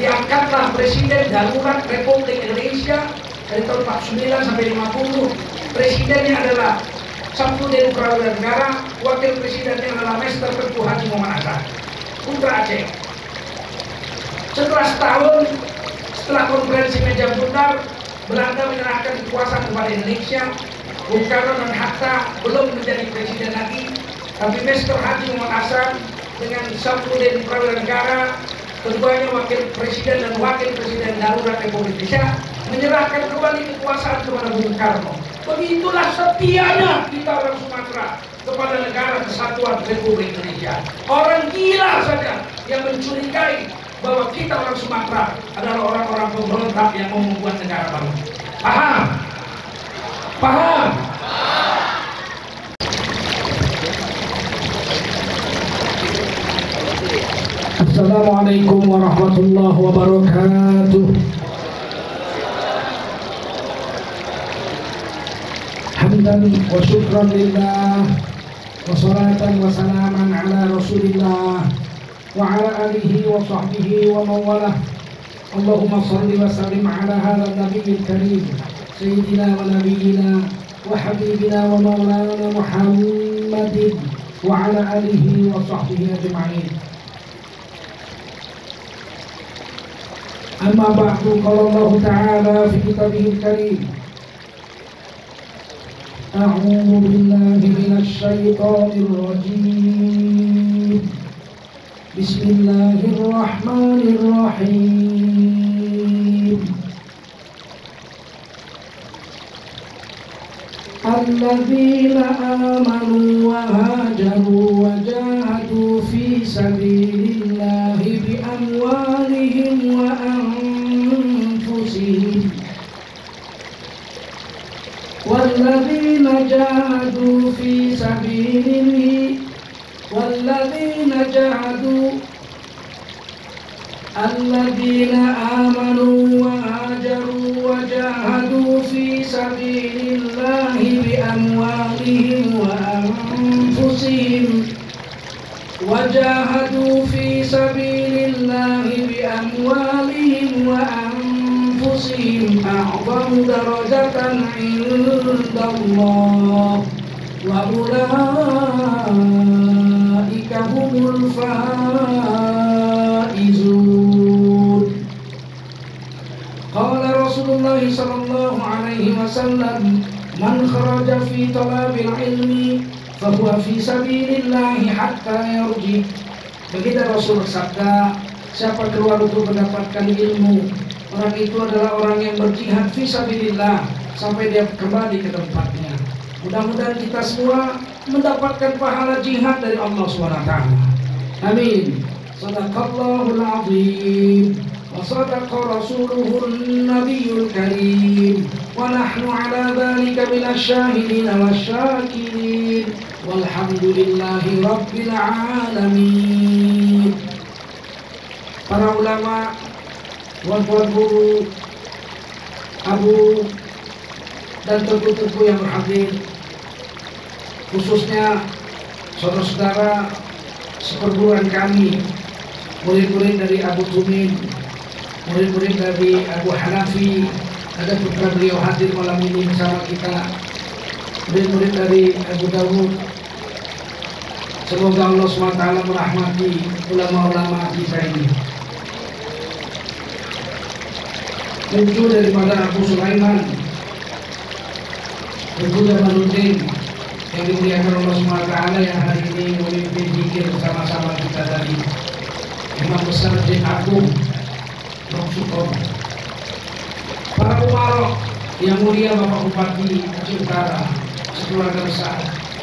diangkatlah Presiden Darurat Republik Indonesia dari tahun 49 sampai 50. Presidennya adalah Samsudin Prawira Negara, wakil presidennya adalah Master Teguh Haji Muhammad Hasan, putra Aceh. Setelah setahun, setelah konferensi meja bundar, Belanda menyerahkan kekuasaan kepada Indonesia. Bung Karno dan Hatta belum menjadi presiden lagi, tapi Master Haji Muhammad Hasan dengan Samsudin Prawira Negara, keduanya wakil presiden dan wakil presiden darurat Republik Indonesia, menyerahkan kembali kekuasaan kepada Bung Karno. Begitulah setianya kita orang Sumatera kepada negara kesatuan Republik Indonesia. Orang gila saja yang mencurigai bahwa kita orang Sumatera adalah orang-orang pemberontak yang mau membuat negara baru. Paham? Paham? Assalamualaikum warahmatullahi wabarakatuh. Hamdan wa syukran lillah wa salatan wa salaman ala rasulillah wa ala alihi wa sahbihi wa mawalah. Allahumma salli wa sallim ala hadha nabiyil karim sayyidina wa nabiyyina wa habibina wa maulana Muhammadin wa ala alihi wa sahbihi ajma'in. Amma ba'du, qala Allah ta'ala fi kitabihil karim, a'udzu billahi minasy syaithanir rajim. Bismillahirrahmanirrahim. Alladzina amanu wa hajaru wa jahadu fi sabilillahi bi amwalihim wa anfusihim. Walladzina jahadu fi sabilihi walladzina jahadu alladzina amanu wa hajaru wa jahadu fi sabilillahi bi amwalihim wa anfusihim wajahadu fi sabilillahi bi amwalihim wa anfusihim a'zamu darajatan 'indallah wa ulaika humul faizun. Qala Rasulullah sallallahu alaihi wasallam, man kharaja fi talabil ilmi fahuwa fi sabilillahi hatta yarji. Begitu Rasul bersabda, siapa keluar untuk mendapatkan ilmu, orang itu adalah orang yang berjihad fi sabilillah sampai dia kembali ke tempatnya. Mudah-mudahan kita semua mendapatkan pahala jihad dari Allah SWT. Amin. Sadaqallahul azim wa sadaqa rasuluhun nabiyul karim wa nahnu ala dhalika minasy syahidin wasyakirin walhamdulillahi rabbil alamin. Para ulama, tuan-tuan guru, abu dan tuku-tuku yang berhadir, khususnya saudara-saudara seperguruan kami, murid-murid dari Abu Tumin, murid-murid dari Abu Hanafi, ada putra beliau hadir malam ini bersama kita, murid-murid dari Abu Dawud. Semoga Allah SWT merahmati ulama-ulama kita ini. Tentu daripada Abu Sulaiman, Abu Jamaluddin yang dimuliakan Allah SWT yang hari ini memimpin zikir bersama-sama kita tadi, Imam Besar Masjid Agung Dr. Sukono, para umarok yang mulia Bapak Bupati Aceh Utara sekeluarga besar.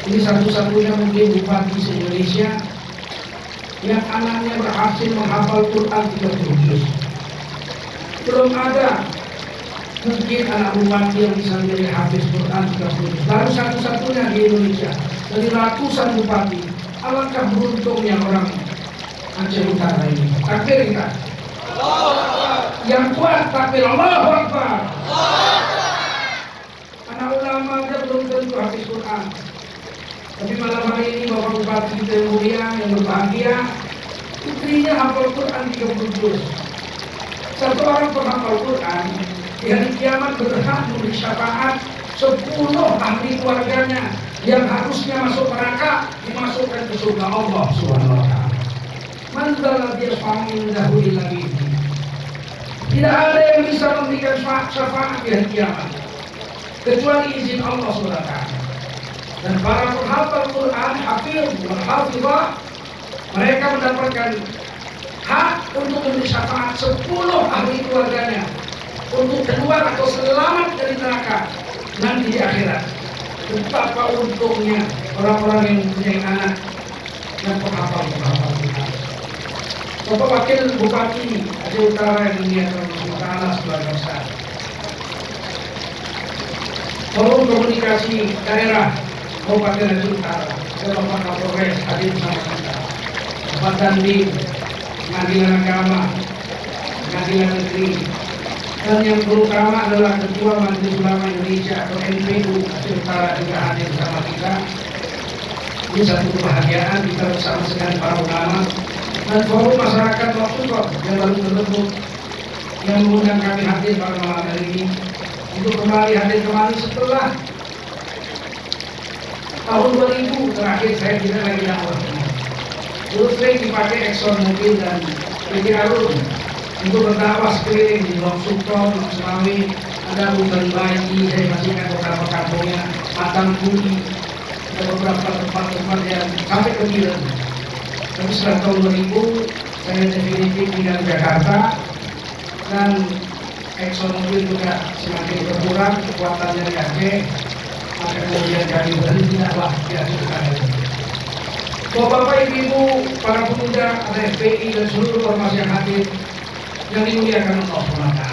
Ini satu-satunya mungkin bupati se-Indonesia yang anaknya berhasil menghafal Quran 30 juz. Belum ada mungkin anak bupati yang bisa menjadi hafiz Quran 30 juz. Baru satu-satunya di Indonesia dari ratusan bupati. Alangkah beruntungnya orang Aceh Utara ini. Takbir kita. Yang kuat takbir Allahu Akbar. Anak ulama dia belum tentu hafiz Quran. Tapi malam hari ini Bapak Bupati yang mulia yang berbahagia, putrinya hafal Quran 30 juz. Satu orang penghafal Quran di hari kiamat berhak memberi syafaat 10 ahli keluarganya yang harusnya masuk neraka dimasukkan ke surga Allah Subhanahu wa taala. Man dzalladzi yashfa'u indahu illa bi'idznihi. Tidak ada yang bisa memberikan syafaat di hari kiamat kecuali izin Allah Subhanahu wa taala. Dan para penghafal Quran, hafiz wal hafizah, mereka mendapatkan hak untuk memberi syafaat 10 ahli keluarganya untuk keluar atau selamat dari neraka nanti di akhirat. Betapa untungnya orang-orang yang mempunyai anak yang penghafal Quran. Bapak Wakil Bupati Aceh Utara yang dimuliakan Allah Taala sebagai besar. Forum Komunikasi Daerah Kabupaten Aceh Utara, Bapak Kapolres hadir bersama kita. Bapak Dandim, Pengadilan Agama, Pengadilan Negeri, dan yang terutama adalah Ketua Majelis Ulama Indonesia atau MPU Aceh Utara juga hadir bersama kita. Ini satu kebahagiaan kita bersama dengan para ulama dan forum masyarakat Rasulullah yang baru terbentuk yang mengundang kami hadir pada malam hari ini untuk kembali hadir kembali setelah tahun 2000 terakhir saya tidak lagi dakwah. Dulu sering dipakai Exxon Mobil dan PT Arun untuk berdakwah sekeliling di Blok Sukron, Blok Selawi, ada Bukan Bayi, saya masihkan beberapa kampungnya, Matang Kuli, ada beberapa tempat-tempat yang sampai ke Biren. Tapi setelah tahun 2000 saya definitif tinggal di Jakarta dan Exxon Mobil juga semakin berkurang kekuatannya di Aceh, maka kemudian kami berhenti dakwah di Aceh Utara. Bapak Ibu, para pemuda, ada FPI dan seluruh ormas yang hadir yang dimuliakan Allah SWT.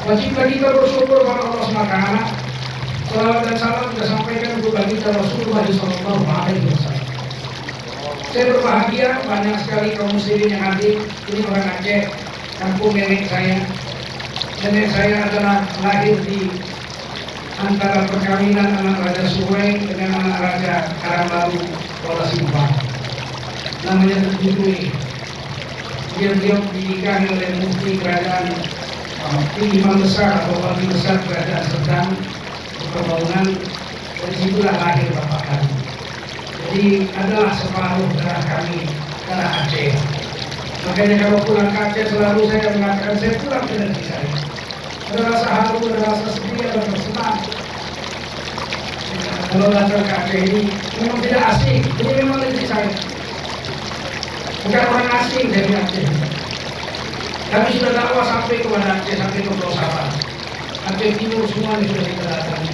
Wajiblah kita bersyukur pada Allah SWT. Salawat dan salam kita sampaikan untuk baginda Rasulullah SAW. Saya berbahagia banyak sekali kaum muslimin yang hadir. Ini orang Aceh, kampung nenek saya. Nenek saya adalah lahir di antara perkawinan anak Raja Suweng dengan anak Raja Karangbaru, Kuala Simpang. Namanya Terjudui. Dia dinikahi oleh mufti kerajaan imam besar atau wali besar kerajaan Serdang Pembangunan. Dari situlah lahir bapak kami. Jadi adalah separuh darah kami, darah Aceh. Makanya kalau pulang ke Aceh selalu saya mengatakan saya pulang ke negeri saya. Ada rasa haru, ada rasa sedih, ada rasa senang. Kalau datang ke Aceh ini memang tidak asing, ini memang negeri saya. Bukan orang asing dari Aceh. Kami sudah dakwah sampai kepada Aceh, sampai ke Pulau Sabah, Aceh Timur, semuanya sudah kita datangi.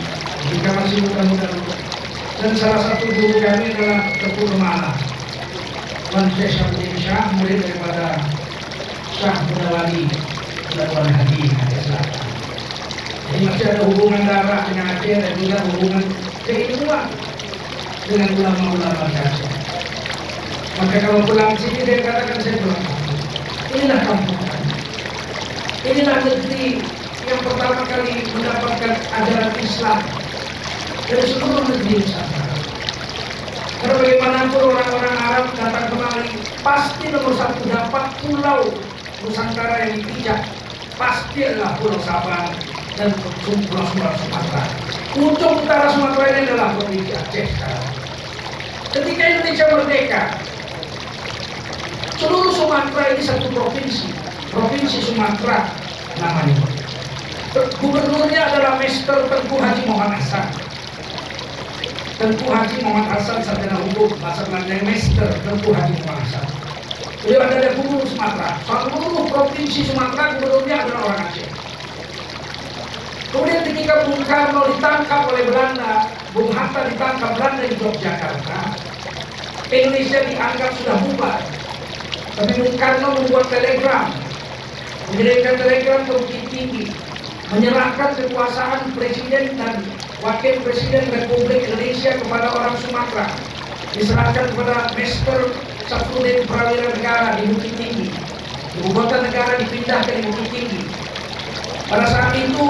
Jika masih mudah-mudahan. Dan salah satu guru kami adalah Teguh Remala, Wan Syekh Syamsuddin Syah, murid daripada Syah Mudawali Tuan Haji Aceh Selatan. Jadi masih ada hubungan darah dengan Aceh dan juga hubungan keilmuan dengan ulama-ulama di Aceh. Maka kalau pulang sini saya katakan saya pulang. Inilah kampung kami. Inilah negeri yang pertama kali mendapatkan ajaran Islam dari seluruh negeri Nusantara. Karena bagaimanapun orang-orang Arab datang kemari, pasti nomor satu dapat pulau Nusantara yang dipijak. Pasti adalah Pulau Sabang dan Pulau Sumatera. Ujung utara Sumatera ini adalah provinsi Aceh sekarang. Ketika Indonesia merdeka, seluruh Sumatera ini satu provinsi, Provinsi Sumatera namanya. Gubernurnya adalah Mr. Tengku Haji Muhammad Hasan. Tengku Haji Muhammad Hasan sarjana hukum, bahasa Belanda Mr. Tengku Haji Muhammad Hasan. Beliau adalah gubernur Sumatera. Seluruh provinsi Sumatera gubernurnya adalah orang Aceh. Kemudian ketika Bung Karno ditangkap oleh Belanda, Bung Hatta ditangkap Belanda di Yogyakarta, Indonesia dianggap sudah bubar. Tapi Bung Karno membuat telegram, mengirimkan telegram ke Bukit Tinggi, menyerahkan kekuasaan Presiden dan Wakil Presiden Republik Indonesia kepada orang Sumatera, diserahkan kepada Mr. Safruddin Prawira Negara di Bukit Tinggi. Ibu kota negara dipindahkan di Bukit Tinggi. Pada saat itu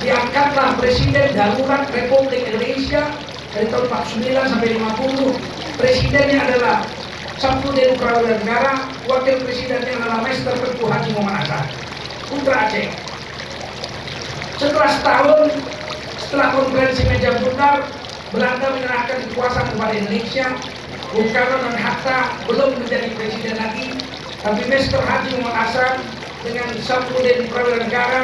diangkatlah Presiden Darurat Republik Indonesia dari tahun 49 sampai 50. Presidennya adalah Safruddin Prawira Negara, Wakil Presidennya adalah Mr. Tengku Haji Muhammad Hasan. putra Aceh. Setelah setahun, setelah konferensi meja bundar, Belanda menyerahkan kekuasaan kepada Indonesia. Bung Karno dan Hatta belum menjadi presiden lagi, tapi Mr. Haji Muhammad Hasan dengan Samsudin Prawira Negara,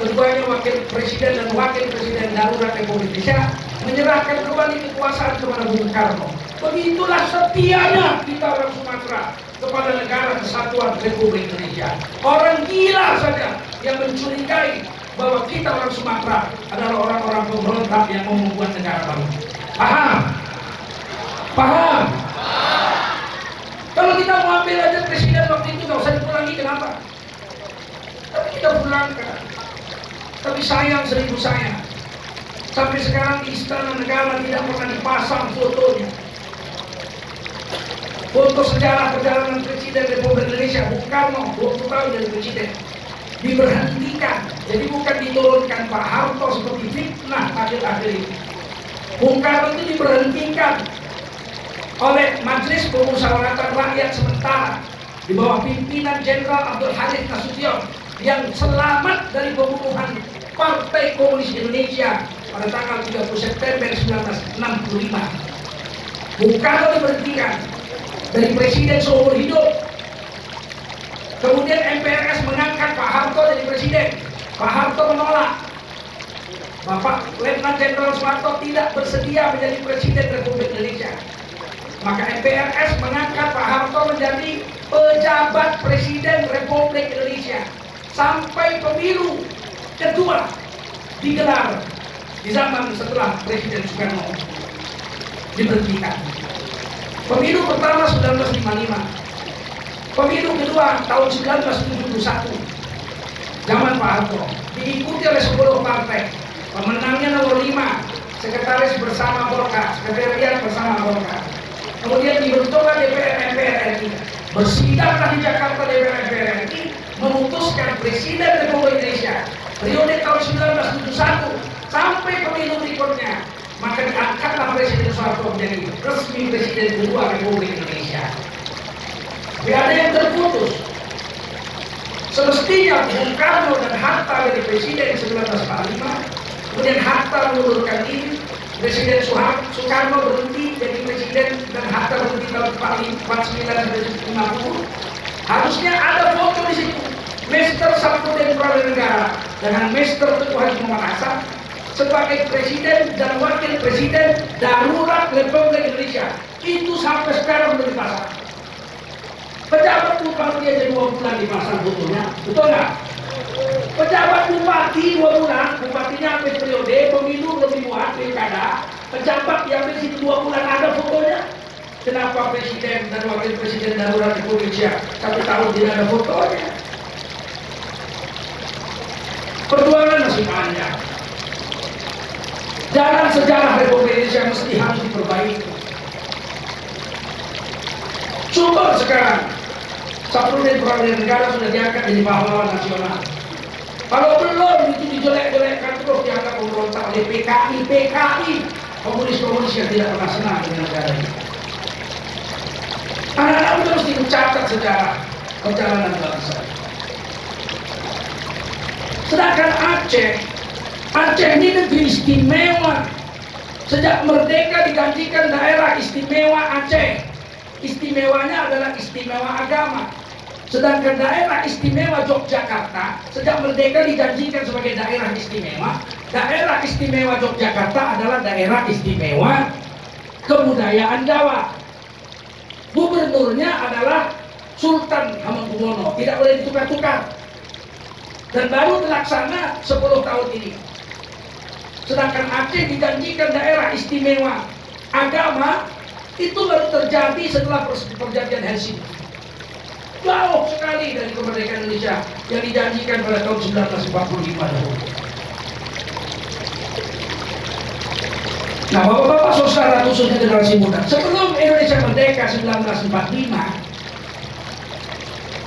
keduanya wakil presiden dan wakil presiden darurat Republik Indonesia, menyerahkan kembali kekuasaan kepada Bung Karno. Begitulah setianya kita orang Sumatera kepada negara kesatuan Republik Indonesia. Orang gila saja yang mencurigai bahwa kita orang Sumatera adalah orang-orang pemberontak yang mau membuat negara baru. Paham? Paham? Kalau kita mau ambil aja presiden waktu itu nggak usah dipulangi, kenapa? Tapi kita pulangkan. Tapi sayang, seribu sayang, sampai sekarang di Istana Negara tidak pernah dipasang fotonya. Foto sejarah perjalanan Presiden Republik Indonesia Bung Karno 20 tahun jadi presiden diberhentikan. Jadi bukan diturunkan Pak Harto seperti fitnah akhir-akhir ini. Bung Karno itu diberhentikan oleh Majelis Pemusyawaratan Rakyat sementara di bawah pimpinan Jenderal Abdul Halim Nasution yang selamat dari pembunuhan Partai Komunis Indonesia pada tanggal 30 September 1965. Bung Karno diberhentikan dari presiden seumur hidup. Kemudian MPRS mengangkat Pak Harto jadi presiden. Pak Harto menolak. Bapak Letnan Jenderal Soeharto tidak bersedia menjadi presiden Republik Indonesia. Maka MPRS mengangkat Pak Harto menjadi pejabat presiden Republik Indonesia sampai pemilu kedua digelar di zaman setelah Presiden Soekarno diberhentikan. Pemilu pertama 1955, pemilu kedua tahun 1971 zaman Pak Harto diikuti oleh 10 partai. Pemenangnya nomor 5, sekretaris bersama Golkar, sekretariat bersama Golkar. Kemudian dibentuklah DPR MPR RI. Bersidanglah di Jakarta DPR MPR RI memutuskan Presiden Republik Indonesia periode tahun 1971 sampai pemilu berikutnya. Maka diangkatlah Presiden Soeharto menjadi resmi Presiden kedua Republik Indonesia. Tidak ada yang terputus. Semestinya Bung Karno dan Hatta dari Presiden 1945, kemudian Hatta mengundurkan diri, Presiden Soekarno berhenti jadi presiden dan Hatta berhenti tahun 49 sampai 50. Harusnya ada foto di situ. Mr. Samsudin Prawira Negara dengan Mr. Teguh Haji Muhammad Hasan sebagai presiden dan wakil presiden darurat Republik Indonesia. Itu sampai sekarang belum dipasang. Pejabat bupati aja 2 bulan dipasang fotonya, betul nggak? Pejabat bupati 2 bulan, bupatinya sampai periode, pemilu belum dibuat, pilkada. Pejabat yang di situ 2 bulan ada fotonya. Kenapa presiden dan wakil presiden darurat Republik Indonesia 1 tahun tidak ada fotonya? Perjuangan masih panjang. Jalan sejarah Republik Indonesia mesti harus diperbaiki. Coba sekarang Samsudin Prawira Negara sudah diangkat jadi pahlawan nasional. Kalau belum itu dijelek-jelekkan terus dianggap pemberontak oleh PKI, komunis-komunis yang tidak pernah senang dengan negara ini. Anak-anak itu mesti mencatat sejarah perjalanan bangsa. Sedangkan Aceh ini negeri istimewa. Sejak merdeka digantikan daerah istimewa Aceh. Istimewanya adalah istimewa agama. Sedangkan daerah istimewa Yogyakarta sejak merdeka dijanjikan sebagai daerah istimewa. Daerah istimewa Yogyakarta adalah daerah istimewa kebudayaan Jawa. Gubernurnya adalah Sultan Hamengkubuwono, tidak boleh ditukar-tukar. Dan baru terlaksana 10 tahun ini. Sedangkan Aceh dijanjikan daerah istimewa agama, itu baru terjadi setelah perjanjian Helsinki. Jauh sekali dari kemerdekaan Indonesia yang dijanjikan pada tahun 1945 dahulu. Nah, bapak-bapak saudara khususnya generasi muda, sebelum Indonesia merdeka 1945,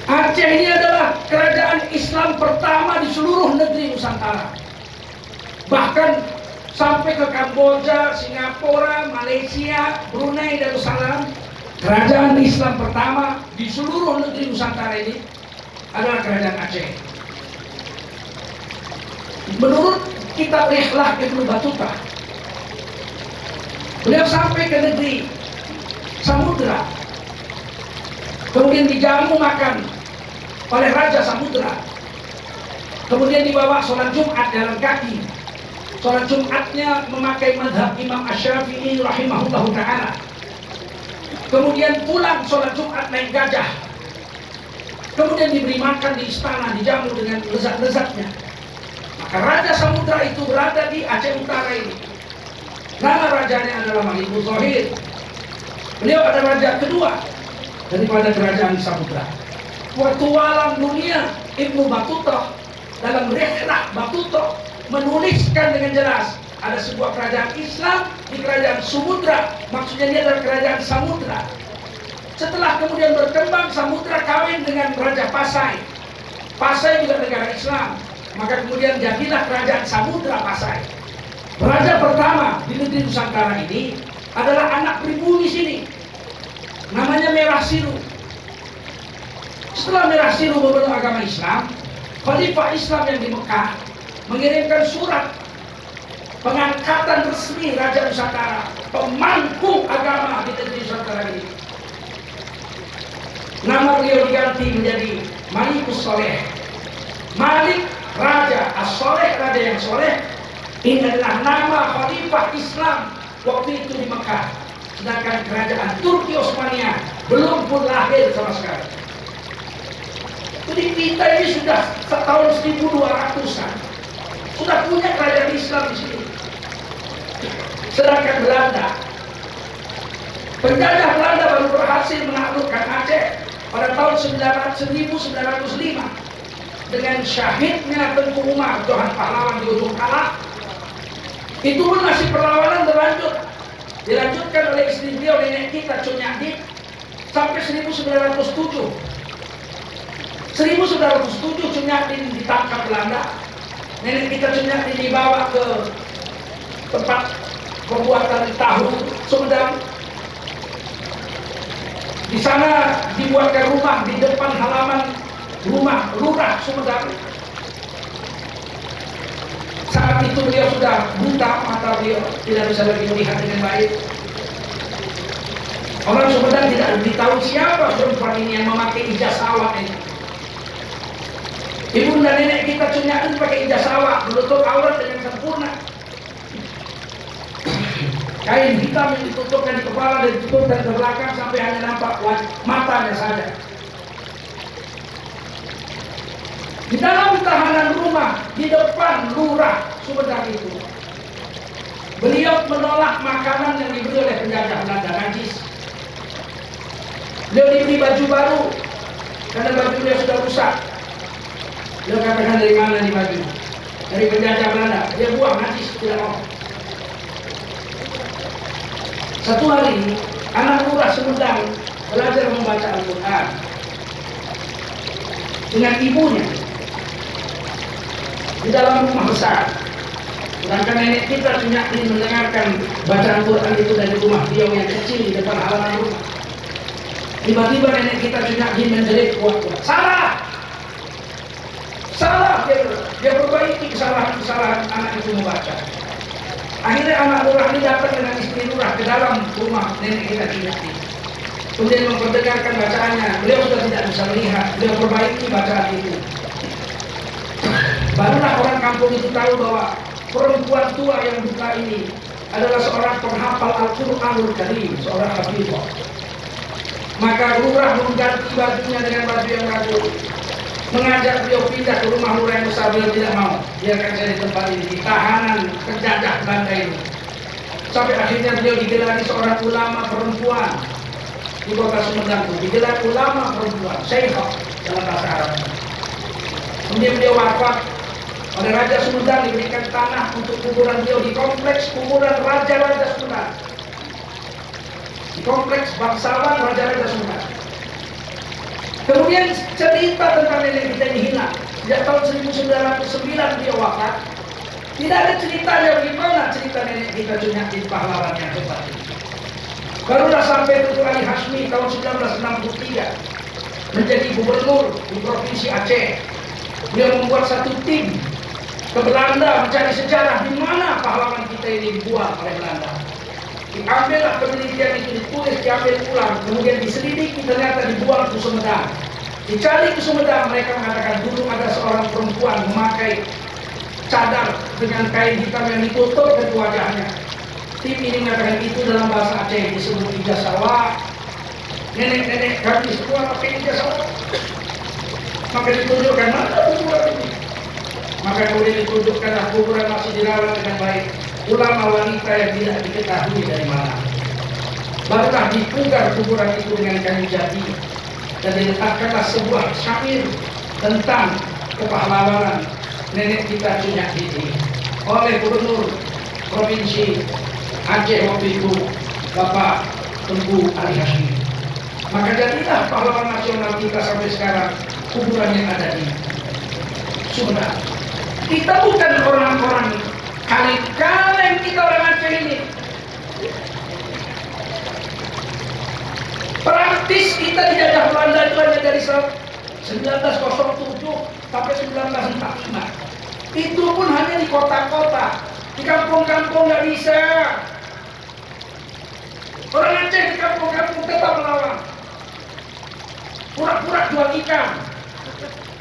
Aceh ini adalah kerajaan Islam pertama di seluruh negeri Nusantara. Bahkan sampai ke Kamboja, Singapura, Malaysia, Brunei Darussalam, kerajaan Islam pertama di seluruh negeri Nusantara ini adalah kerajaan Aceh. Menurut kitab Rihlah Ibnu Battuta, beliau sampai ke negeri Samudra, kemudian dijamu makan oleh Raja Samudra, kemudian dibawa sholat Jumat jalan kaki. Sholat Jumatnya memakai madhab Imam Asy-Syafi'i rahimahullah ta'ala. Kemudian pulang sholat Jumat naik gajah, kemudian diberi makan di istana, dijamu dengan lezat-lezatnya. Maka Raja Samudra itu berada di Aceh Utara ini. Nama rajanya adalah Malikul Thohir. Beliau adalah raja kedua daripada kerajaan Samudra. Petualang dunia Ibnu Battuta dalam Rihlah Battuta menuliskan dengan jelas ada sebuah kerajaan Islam di kerajaan Samudra. Maksudnya dia adalah kerajaan Samudra. Setelah kemudian berkembang, Samudra kawin dengan Raja Pasai. Pasai juga negara Islam. Maka kemudian jadilah kerajaan Samudra Pasai. Raja pertama di negeri Nusantara ini adalah anak pribumi sini, namanya Merah Siru. Setelah Merah Siru memeluk agama Islam, Khalifah Islam yang di Mekah mengirimkan surat pengangkatan resmi Raja Nusantara, pemangku agama di negeri Nusantara ini. Nama beliau diganti menjadi Malikus Soleh. Malik Raja, As-Soleh Raja yang soleh. Ini adalah nama Khalifah Islam waktu itu di Mekah. Sedangkan kerajaan Turki Osmania belum pun lahir sama sekali. Jadi kita ini sudah tahun 1200-an sudah punya kerajaan Islam di sini. Sedangkan Belanda, penjajah Belanda baru berhasil menaklukkan Aceh pada tahun 1905 dengan syahidnya Tengku Umar, Johan Pahlawan di ujung Kalak. Itu pun masih perlawanan berlanjut, dilanjutkan oleh istri beliau, nenek kita Cunyadi, sampai 1907. 1907 Cunyadi ditangkap Belanda. Nenek kita Cunyadi dibawa ke tempat pembuatan tahu Sumedang. Di sana dibuatkan rumah di depan halaman rumah lurah Sumedang. Saat itu beliau sudah buta, mata beliau tidak bisa lagi melihat dengan baik. Orang Sumedang tidak ditahu siapa perempuan ini yang memakai ijazah awak ini. Ibu dan nenek kita Cunyadi pakai ijazah awak, menutup aurat dengan sempurna. Kain hitam yang ditutupkan di kepala dan ditutupkan ke belakang sampai hanya nampak matanya saja. Di dalam tahanan rumah di depan lurah Sumedang itu, beliau menolak makanan yang diberi oleh penjajah Belanda, najis. Beliau diberi baju baru karena baju beliau sudah rusak. Beliau katakan, dari mana nih baju? Dari penjajah Belanda. Dia buang, najis, tidak mau. Satu hari anak lurah Sumedang belajar membaca Al-Quran dengan ibunya di dalam rumah besar. Sedangkan nenek kita Cunyadi mendengarkan bacaan Quran itu dari rumah beliau yang kecil di depan halaman rumah. Tiba-tiba nenek kita Cunyadi menjerit kuat-kuat, salah, salah. Dia perbaiki kesalahan anak itu membaca. Akhirnya anak lurah ini datang dengan istri lurah ke dalam rumah nenek kita Cunyadi, kemudian memperdengarkan bacaannya. Beliau sudah tidak bisa melihat, beliau perbaiki bacaan itu. Barulah orang kampung itu tahu bahwa perempuan tua yang buta ini adalah seorang penghafal Al-Quranul Karim, seorang hafizah. Maka lurah mengganti bajunya dengan baju yang baru, mengajak beliau pindah ke rumah lurah yang besar. Beliau tidak mau, biarkan saya di tempat ini, di tahanan penjajah Belanda ini. Sampai akhirnya beliau digelari seorang ulama perempuan di kota Sumedang, digelar ulama perempuan, Syekhah dalam bahasa Arab. Kemudian beliau wafat oleh Raja Sumedang, diberikan tanah untuk kuburan beliau di kompleks kuburan Raja-Raja Sumedang, di kompleks bangsawan Raja-Raja Sumedang. Kemudian cerita tentang nenek kita ini hilang. Sejak tahun 1909 beliau wafat. Tidak ada ceritanya bagaimana cerita nenek kita Cunyadi pahlawan yang hebat ini. Barulah sampai Tutu Ali Hashmi tahun 1963 menjadi gubernur di Provinsi Aceh. Beliau membuat satu tim, ke Belanda mencari sejarah di mana pahlawan kita ini dibuang oleh Belanda. Diambillah penelitian itu, ditulis, diambil pulang, kemudian diselidiki, ternyata dibuang ke Sumedang. Dicari ke Sumedang, mereka mengatakan dulu ada seorang perempuan memakai cadar dengan kain hitam yang ditutup ke wajahnya. Tim ini mengatakan itu dalam bahasa Aceh disebut ijazah sawah. Nenek-nenek kami semua pakai ijazah sawah. Maka ditunjukkan mana kuburan ini. Maka kemudian ditunjukkanlah kuburan masih dirawat dengan baik. Ulama wanita yang tidak diketahui dari mana. Barulah dipugar kuburan itu dengan kayu jati dan diletakkanlah sebuah syair tentang kepahlawanan nenek kita Cunyak Didi oleh Gubernur Provinsi Aceh waktu itu Bapak Tengku Ali Hashim. Maka jadilah pahlawan nasional kita sampai sekarang kuburannya ada di Sumedang. Kita bukan orang-orang kaleng-kaleng, kita orang Aceh ini. Praktis kita dijajah Belanda itu hanya dari 1907 sampai 1945. Itu pun hanya di kota-kota, di kampung-kampung nggak bisa. Orang Aceh di kampung-kampung tetap melawan. Pura-pura jual ikan.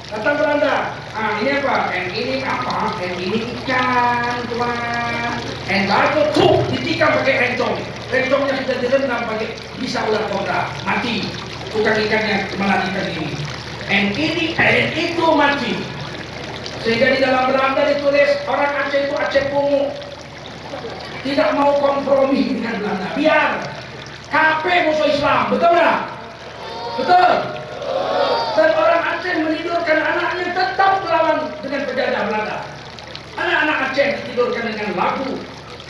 Kata Belanda, ini apa? Ini apa? Ini ikan, tuan. Baru tuh ditikam pakai rencong. Rencongnya sudah direndam pakai bisa ular kobra, mati. Tukang ikannya melarikan ini. Ini itu mati. Sehingga di dalam Belanda ditulis orang Aceh itu Aceh pungu, tidak mau kompromi dengan Belanda. Biar KP musuh Islam, betul nggak? Betul. Dan orang Aceh menidurkan anaknya tetap melawan dengan penjajah Belanda. Anak-anak Aceh ditidurkan dengan lagu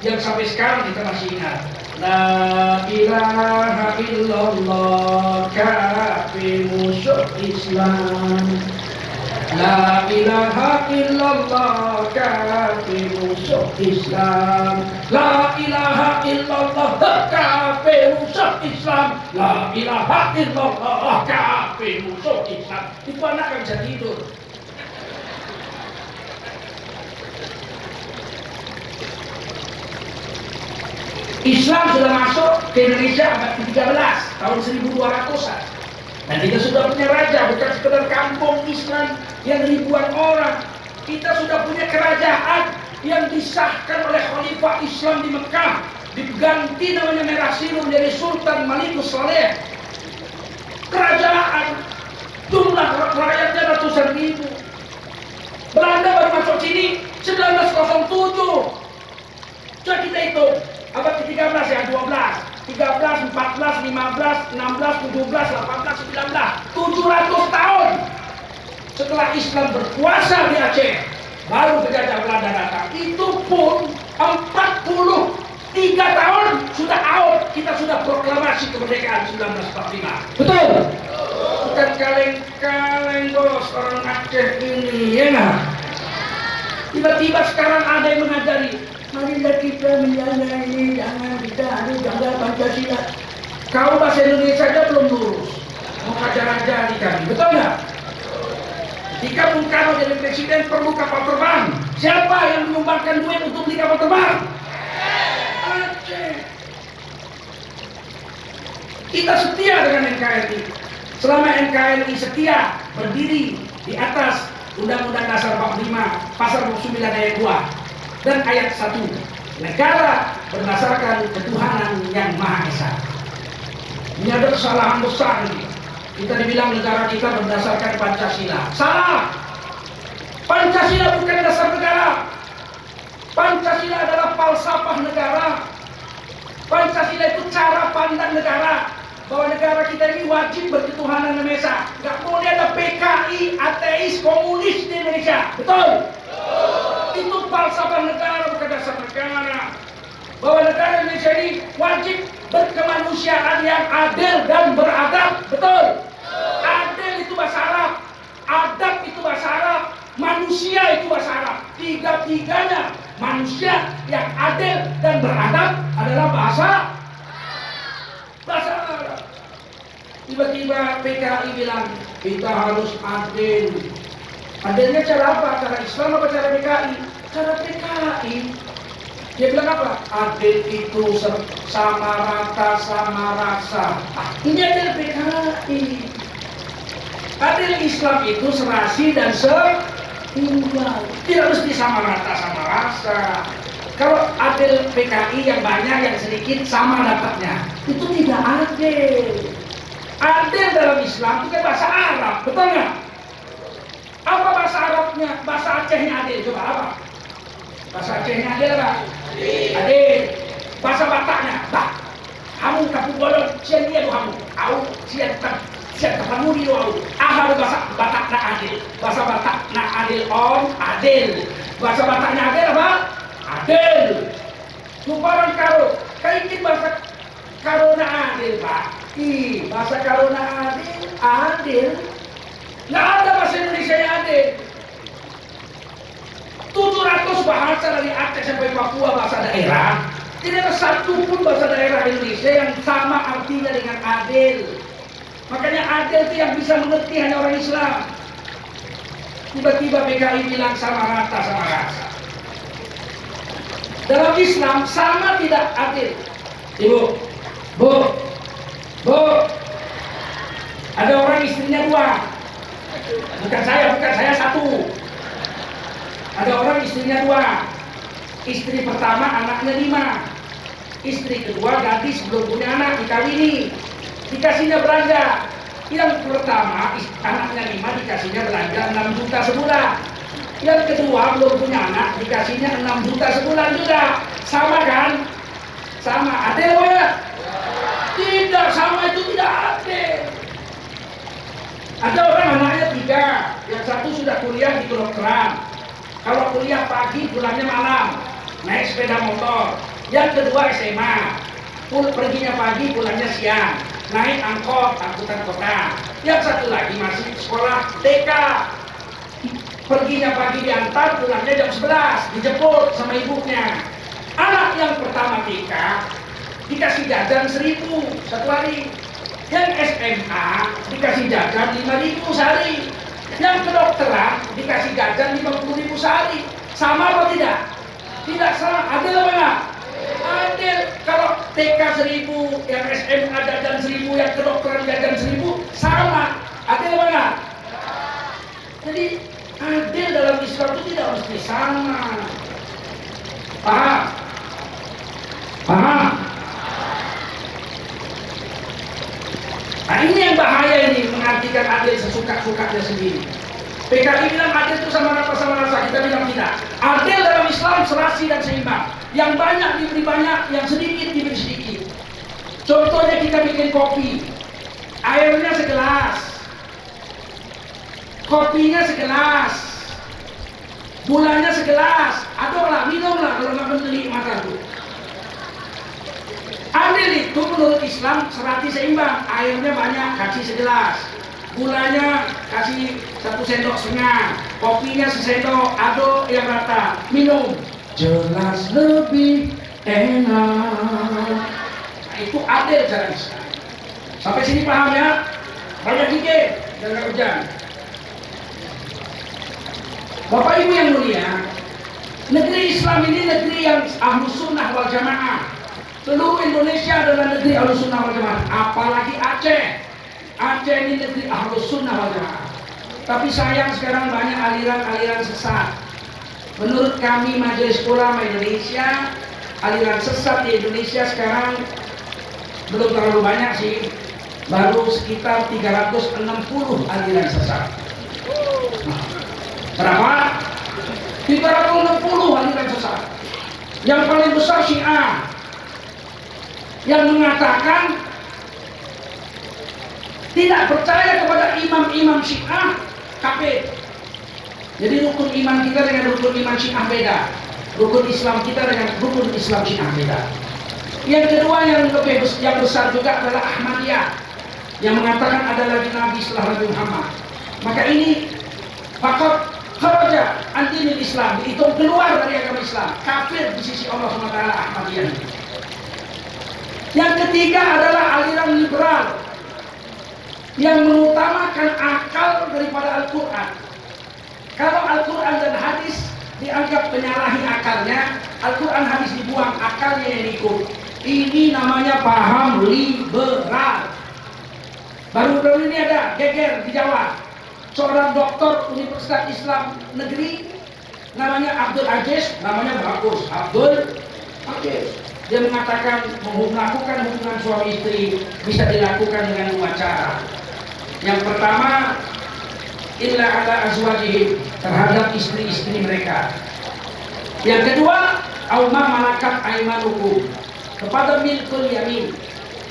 yang sampai sekarang kita masih ingat. La ilaha illallah kafir musuh Islam. La ilaha illallah kafir musuh Islam. La ilaha illallah kafir musuh Islam. La ilaha illallah kafir musuh Islam. Itu anak yang bisa tidur. Islam sudah masuk ke Indonesia abad ke-13 tahun 1200-an. Dan kita sudah punya raja, bukan sekedar kampung Islam yang ribuan orang. Kita sudah punya kerajaan yang disahkan oleh Khalifah Islam di Mekah, diganti namanya Merah Siru menjadi Sultan Malikus Saleh. Kerajaan jumlah rakyatnya ratusan ribu. Belanda baru masuk sini 1907. Coba kita hitung abad ke-13 ya, 12, 13, 14, 15, 16, 17, 18, 19, 700 tahun setelah Islam berkuasa di Aceh, baru penjajah Belanda datang. Itu pun 43 tahun sudah out, kita sudah proklamasi kemerdekaan 1945. Betul? Bukan kaleng-kaleng bos orang Aceh ini, ya nggak? Tiba-tiba sekarang ada yang mengajari, marilah kita menjaga ini, jangan kita harus jaga Pancasila. Kau bahasa Indonesia aja belum lurus, mau ajar-ajar di kami, betul nggak? Jika Bung Karno jadi presiden perlu kapal terbang, siapa yang menyumbangkan duit untuk beli kapal terbang? Aceh. Kita setia dengan NKRI. Selama NKRI setia berdiri di atas Undang-Undang Dasar 45 Pasal 29 ayat 2 dan ayat 1, negara berdasarkan ketuhanan yang Maha Esa. Ini ada kesalahan besar ini. Kita dibilang negara kita berdasarkan Pancasila. Salah. Pancasila bukan dasar negara. Pancasila adalah falsafah negara. Pancasila itu cara pandang negara, bahwa negara kita ini wajib berketuhanan yang Maha Esa. Gak boleh ada PKI, ateis, komunis di Indonesia. Betul? Itu falsafah negara, bukan dasar negara. Bahwa negara Indonesia ini wajib berkemanusiaan yang adil dan beradab. Betul? Adil itu bahasa Arab, adab itu bahasa Arab, manusia itu bahasa Arab. Tiga-tiganya manusia yang adil dan beradab adalah bahasa Arab. Tiba-tiba PKI bilang kita harus adil. Adilnya cara apa? Cara Islam apa cara PKI? Karena PKI dia bilang apa? Adil itu sama rata sama rasa. Ini adil PKI. Adil Islam itu serasi dan seimbang. Tidak mesti sama rata sama rasa. Kalau adil PKI yang banyak yang sedikit sama dapatnya, itu tidak adil. Adil dalam Islam itu kan bahasa Arab, betul nggak? Apa bahasa Arabnya? Bahasa Acehnya adil, coba apa? Bahasa Acehnya adil apa? Adil. Bahasa Bataknya, Bak. Kamu kapuk bolon, sian dia tu kamu. Au, sian kamu dia au. Ahal bahasa Bataknya adil. Bahasa Bataknya adil on, adil. Bahasa Bataknya adil apa? Adil. Luparan karo, kayak bahasa karona adil, Pak. Bahasa karona adil, adil. Nggak ada bahasa Indonesia yang adil. 700 bahasa dari Aceh sampai Papua bahasa daerah. Tidak ada satu pun bahasa daerah Indonesia yang sama artinya dengan adil. Makanya adil itu yang bisa mengerti hanya orang Islam. Tiba-tiba PKI bilang sama rata sama rasa. Dalam Islam sama tidak adil. Ibu, Bu, ada orang istrinya 2. Bukan saya 1. Ada orang istrinya 2. Istri pertama anaknya 5. Istri kedua gadis belum punya anak, dikawini. Dikasihnya belanja. Yang pertama anaknya 5 dikasihnya belanja 6 juta sebulan. Yang kedua belum punya anak dikasihnya 6 juta sebulan juga. Sama kan? Sama. Adil ya? Tidak, sama itu tidak adil. Ada orang anaknya 3, yang satu sudah kuliah di kedokteran. Kalau kuliah pagi pulangnya malam, naik sepeda motor. Yang kedua SMA, perginya pagi pulangnya siang, naik angkutan kota. Yang satu lagi masih sekolah TK, perginya pagi diantar, pulangnya jam 11, dijemput sama ibunya. Anak yang pertama TK dikasih jajan 1.000 satu hari. Yang SMA dikasih jajan 5.000 sehari. Yang kedokteran dikasih jajan 50.000 sehari. Sama apa tidak? Tidak sama. Adil apa enggak? Adil. Kalau TK 1.000, yang SMA jajan 1.000, yang kedokteran jajan 1.000, sama. Adil apa enggak? Jadi adil dalam Islam itu tidak mesti sama. Paham? Paham? Nah ini yang bahaya ini, mengartikan adil sesuka-sukanya sendiri. PKI bilang adil itu sama rasa, kita bilang tidak. Adil dalam Islam serasi dan seimbang. Yang banyak diberi banyak, yang sedikit diberi sedikit. Contohnya kita bikin kopi, airnya segelas, kopinya segelas, gulanya segelas. Aduklah, minumlah kalau nggak beli makan tuh. Adil itu menurut Islam serati seimbang. Airnya banyak, kasih segelas. Gulanya kasih 1,5 sendok, kopinya sesendok, aduk yang rata, minum. Jelas lebih enak. Nah, itu adil cara Islam. Sampai sini paham ya? Banyak dikit, jangan hujan. Bapak Ibu yang mulia, negeri Islam ini negeri yang Ahlus Sunnah wal Jamaah. Seluruh Indonesia adalah negeri Ahlus Sunnah wal Jamaah, apalagi Aceh. Aceh ini negeri Ahlus Sunnah wal Jamaah. Tapi sayang sekarang banyak aliran-aliran sesat. Menurut kami Majelis Ulama Indonesia, aliran sesat di Indonesia sekarang belum terlalu banyak sih. Baru sekitar 360 aliran sesat. Berapa? 360 aliran sesat. Yang paling besar Syiah, yang mengatakan tidak percaya kepada imam-imam Syiah, kafir. Jadi rukun iman kita dengan rukun iman Syiah beda. Rukun Islam kita dengan rukun Islam Syiah beda. Yang kedua yang besar juga adalah Ahmadiyah, yang mengatakan ada lagi Nabi setelah Nabi Muhammad. Maka ini fakot kharaja anti Islam, dihitung keluar dari agama Islam, kafir di sisi Allah SWT. Ahmadiyah. Yang ketiga adalah aliran liberal yang mengutamakan akal daripada Al-Quran. Kalau Al-Quran dan hadis dianggap menyalahi akalnya, Al-Quran hadis dibuang, akalnya yang ikut. Ini namanya paham liberal. Baru-baru ini ada geger di Jawa, seorang doktor Universitas Islam Negeri, namanya Abdul Aziz, namanya bagus, Abdul Aziz. Dia mengatakan melakukan hubungan suami istri bisa dilakukan dengan dua cara. Yang pertama, illa ala azwajihim, terhadap istri-istri mereka. Yang kedua, auma malakat aimanukum, kepada milkul yamin.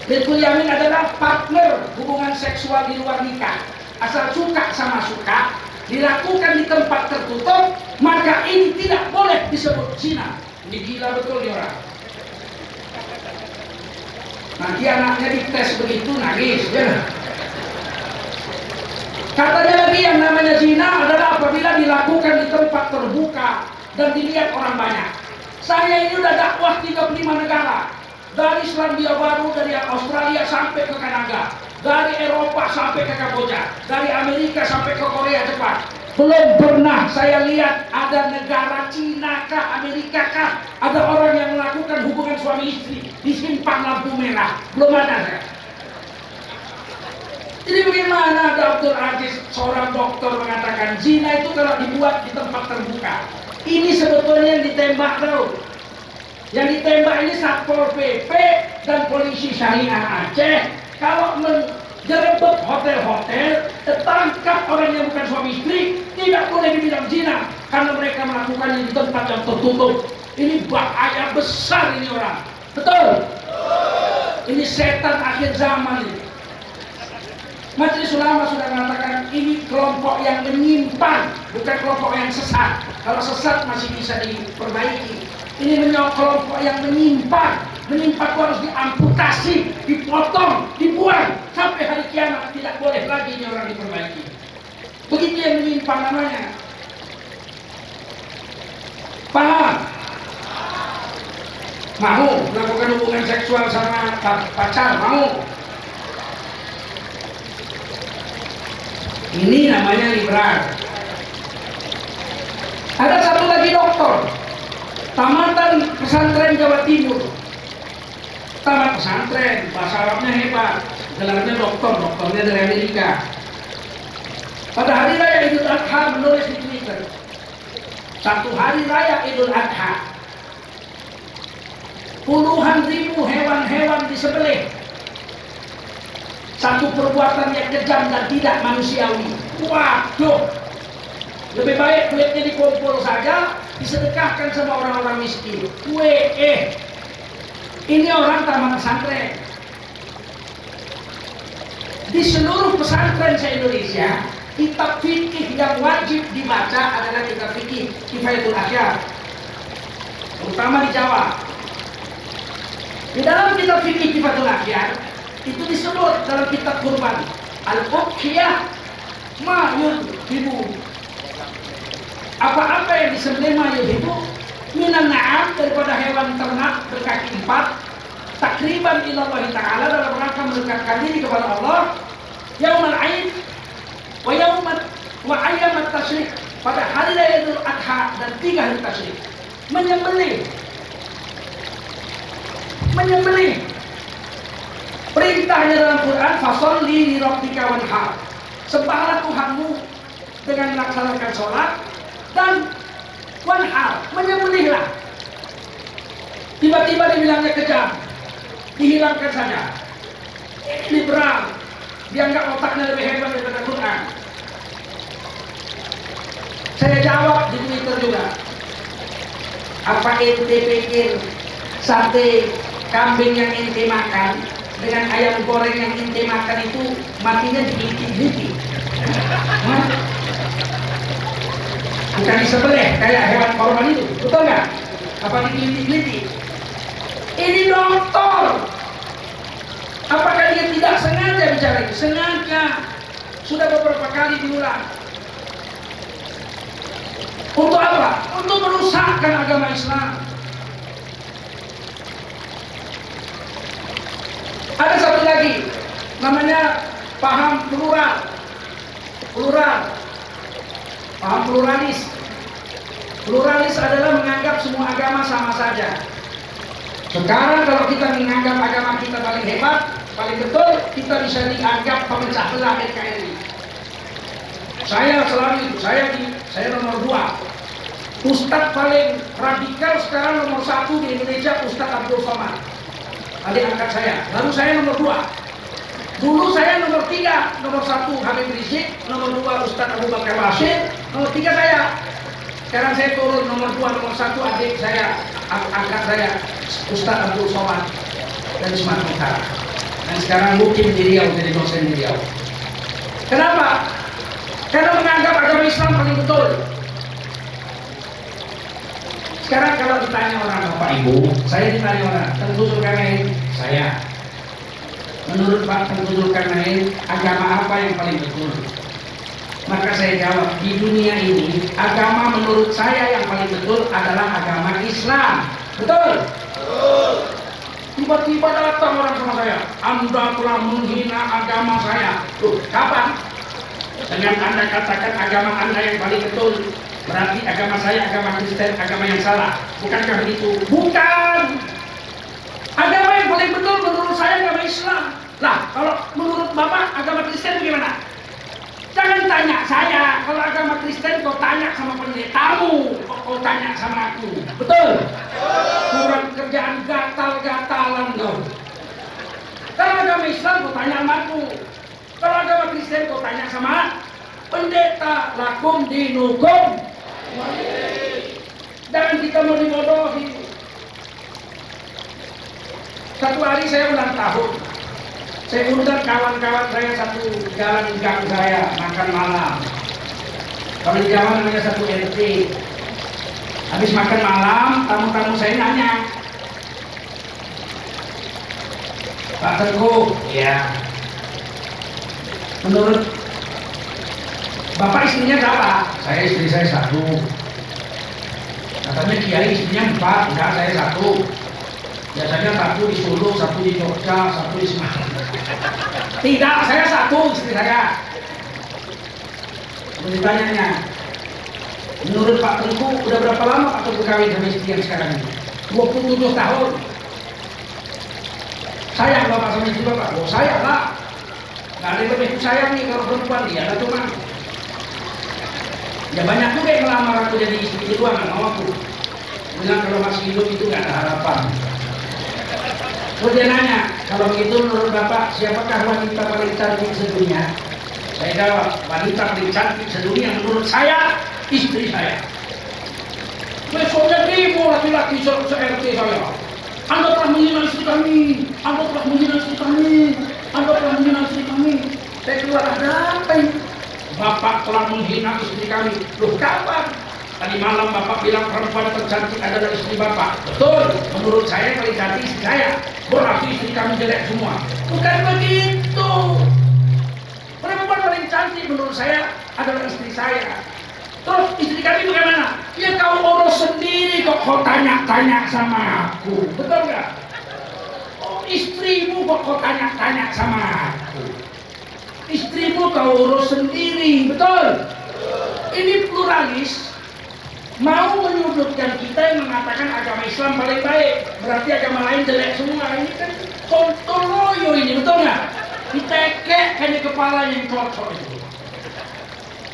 Milkul yamin adalah partner hubungan seksual di luar nikah. Asal suka sama suka, dilakukan di tempat tertutup, maka ini tidak boleh disebut zina. Ini gila betul nih orang. Nanti anaknya dites begitu nangis, ya. Katanya lagi yang namanya zina adalah apabila dilakukan di tempat terbuka dan dilihat orang banyak. Saya ini udah dakwah 35 negara. Dari Selandia Baru, dari Australia sampai ke Kanada, dari Eropa sampai ke Kamboja, dari Amerika sampai ke Korea Jepang. Belum pernah saya lihat ada negara Cina kah, Amerika kah, ada orang yang melakukan hubungan suami istri di simpang lampu merah. Belum ada saya. Jadi bagaimana Dr. Aziz, seorang dokter, mengatakan zina itu kalau dibuat di tempat terbuka. Ini sebetulnya yang ditembak tahu. Yang ditembak ini Satpol PP dan polisi syariah Aceh. Kalau menjerebet hotel-hotel, tertangkap orang yang bukan suami istri, tidak boleh dibilang zina karena mereka melakukannya di tempat yang tertutup. Ini bahaya besar ini orang. Betul? Ini setan akhir zaman ini. Majelis Ulama sudah mengatakan ini kelompok yang menyimpang, bukan kelompok yang sesat. Kalau sesat masih bisa diperbaiki. Ini kelompok yang menyimpang. Menyimpang itu harus diamputasi, dipotong, dibuang sampai hari kiamat, tidak boleh lagi ini orang diperbaiki. Begitu yang menyimpang namanya. Paham? Mau melakukan hubungan seksual sama pacar? Mau? Ini namanya liberal. Ada satu lagi dokter, tamatan pesantren Jawa Timur. Tamat pesantren, bahasa Arabnya hebat, gelarnya dokter, dokternya dari Amerika. Pada hari raya Idul Adha menulis di Twitter, satu hari raya Idul Adha, puluhan ribu hewan-hewan disembelih. Satu perbuatan yang kejam dan tidak manusiawi. Waduh, lebih baik duitnya dikumpul saja, disedekahkan sama orang-orang miskin. Ini orang tamat pesantren. Di seluruh pesantren se-Indonesia, kitab fikih yang wajib dibaca adalah kitab fikih Kifayatul Ahyar, terutama di Jawa. Di dalam kitab fikih Kifayatul Ahyar itu disebut dalam kitab kurban, al-udhiyah ma yudhibu, apa-apa yang disembelih ma yudhibu minan na'am, daripada hewan ternak berkaki 4, takriban ilallahi ta'ala, dalam rangka mendekatkan diri kepada Allah, yaumal aid wa ayyamat tasyrik, pada hari raya Idul Adha dan 3 hari tasyrik, menyembelih. Perintahnya dalam Quran, fasholli li rabbika wanhar, sembahlah Tuhanmu dengan melaksanakan sholat, dan wanhar, menyembelihlah. Tiba-tiba dibilangnya kejam, dihilangkan saja. Ini liberal, dianggap otaknya lebih hebat daripada Quran. Saya jawab di Twitter juga, apa ente pikir sate kambing yang ente makan dengan ayam goreng yang ente makan itu matinya digigit-gigit? Bukan disembelih kayak hewan korban itu, betul nggak? Apa digigit-gigit? Ini dokter. Apakah dia tidak sengaja bicara itu? Sengaja. Sudah beberapa kali diulang. Untuk apa? Untuk merusakkan agama Islam. Ada satu lagi, namanya paham plural, paham pluralis. Pluralis adalah menganggap semua agama sama saja. Sekarang kalau kita menganggap agama kita paling hebat, paling betul, kita bisa dianggap pemecah belah NKRI. Saya selalu itu, saya nomor 2. Ustadz paling radikal sekarang nomor 1 di Indonesia Ustadz Abdul Somad, adik angkat saya. Lalu saya nomor 2. Dulu saya nomor 3, nomor 1 Habib Rizik, nomor 2 Ustadz Abu Bakar Bashir, nomor 3 saya. Sekarang saya turun nomor 2, nomor 1 adik saya, angkat saya Ustadz Abdul Somad dari Sumatera Utara. Dan sekarang mungkin di Riau, jadi dosen di Riau. Kenapa? Karena menganggap agama Islam paling betul. Sekarang kalau ditanya orang, Bapak Ibu, saya ditanya orang, Tengku Zulkarnain, saya. Menurut Pak Tengku Zulkarnain, agama apa yang paling betul? Maka saya jawab, di dunia ini, agama menurut saya yang paling betul adalah agama Islam. Betul? Betul. Tiba-tiba datang orang sama saya, Anda telah menghina agama saya. Loh, kapan? Dengan Anda katakan agama Anda yang paling betul, berarti agama saya, agama Kristen, agama yang salah. Bukankah begitu? Bukan. Agama yang paling betul menurut saya agama Islam. Lah, kalau menurut Bapak agama Kristen bagaimana? Jangan tanya saya. Kalau agama Kristen kau tanya sama pendetamu, kau tanya sama aku. Betul? Kurang kerjaan gatal-gatalan kau. Kalau agama Islam kau tanya sama aku. Kalau agama Kristen kau tanya sama pendeta. Lakum dinukum. Jangan kita mau dibodohi. Satu hari saya ulang tahun. Saya undang kawan-kawan saya satu jalan gang saya makan malam. Kalau di Jawa namanya satu RT. Habis makan malam, tamu-tamu saya nanya, Pak Tengku, ya, menurut Bapak istrinya berapa? Istri saya 1. Katanya Kiai istrinya 4, enggak, saya 1. Biasanya 1 di Solo, 1 di Jogja, 1 di Semarang. Tidak, saya 1 istri saya. Ditanyanya, menurut Pak Tengku udah berapa lama Pak Tengku kawin sama istri yang sekarang ini? 27 tahun. Sayang Bapak sama istri Bapak? Oh sayang lah. Gak ada yang lebih sayang nih kalau perempuan dia ada cuma. Ya banyak juga yang melamar aku jadi istri itu, nggak mau aku. Bilang kalau masih hidup itu nggak ada harapan. Terus dia nanya, kalau begitu menurut Bapak siapakah wanita paling cantik sedunia? Saya jawab, wanita paling cantik sedunia menurut saya istri saya. Besoknya demo laki-laki se-RT saya. Anda telah menghina istri kami, Anda telah menghina istri kami, Anda telah menghina istri kami. Saya keluar, ada apa ini? Bapak telah menghina istri kami. Loh kapan? Tadi malam Bapak bilang perempuan tercantik adalah istri Bapak. Betul, menurut saya paling cantik istri saya. Berarti istri kami jelek semua. Bukan begitu. Perempuan paling cantik menurut saya adalah istri saya. Terus istri kami bagaimana? Ya kau urus sendiri kok kau tanya-tanya sama aku. Betul nggak? Oh, istrimu kok kau tanya-tanya sama aku. Istrimu kau urus sendiri. Betul? Ini pluralis. Mau menyudutkan kita yang mengatakan agama Islam paling baik, berarti agama lain jelek semua. Ini kan sontoloyo ini, betul nggak? Ditekek hanya kepala yang cocok itu.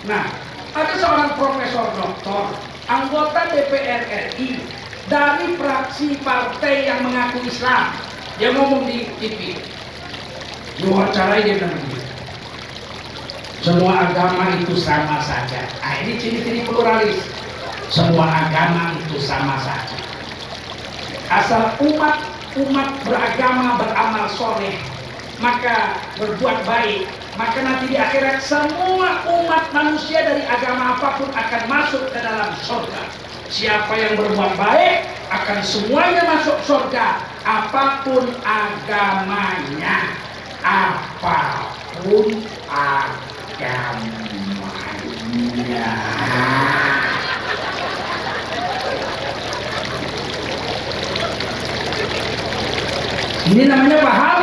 Nah, ada seorang profesor doktor, anggota DPR RI dari fraksi partai yang mengaku Islam. Dia ngomong di TV, diwawancarai dia bilang begini, semua agama itu sama saja. Nah, ini ciri-ciri pluralis. Semua agama itu sama saja. Asal umat beragama beramal soleh, maka berbuat baik, maka nanti di akhirat semua umat manusia dari agama apapun akan masuk ke dalam surga. Siapa yang berbuat baik akan semuanya masuk surga, apapun agamanya, apapun agamanya. Ini namanya paham?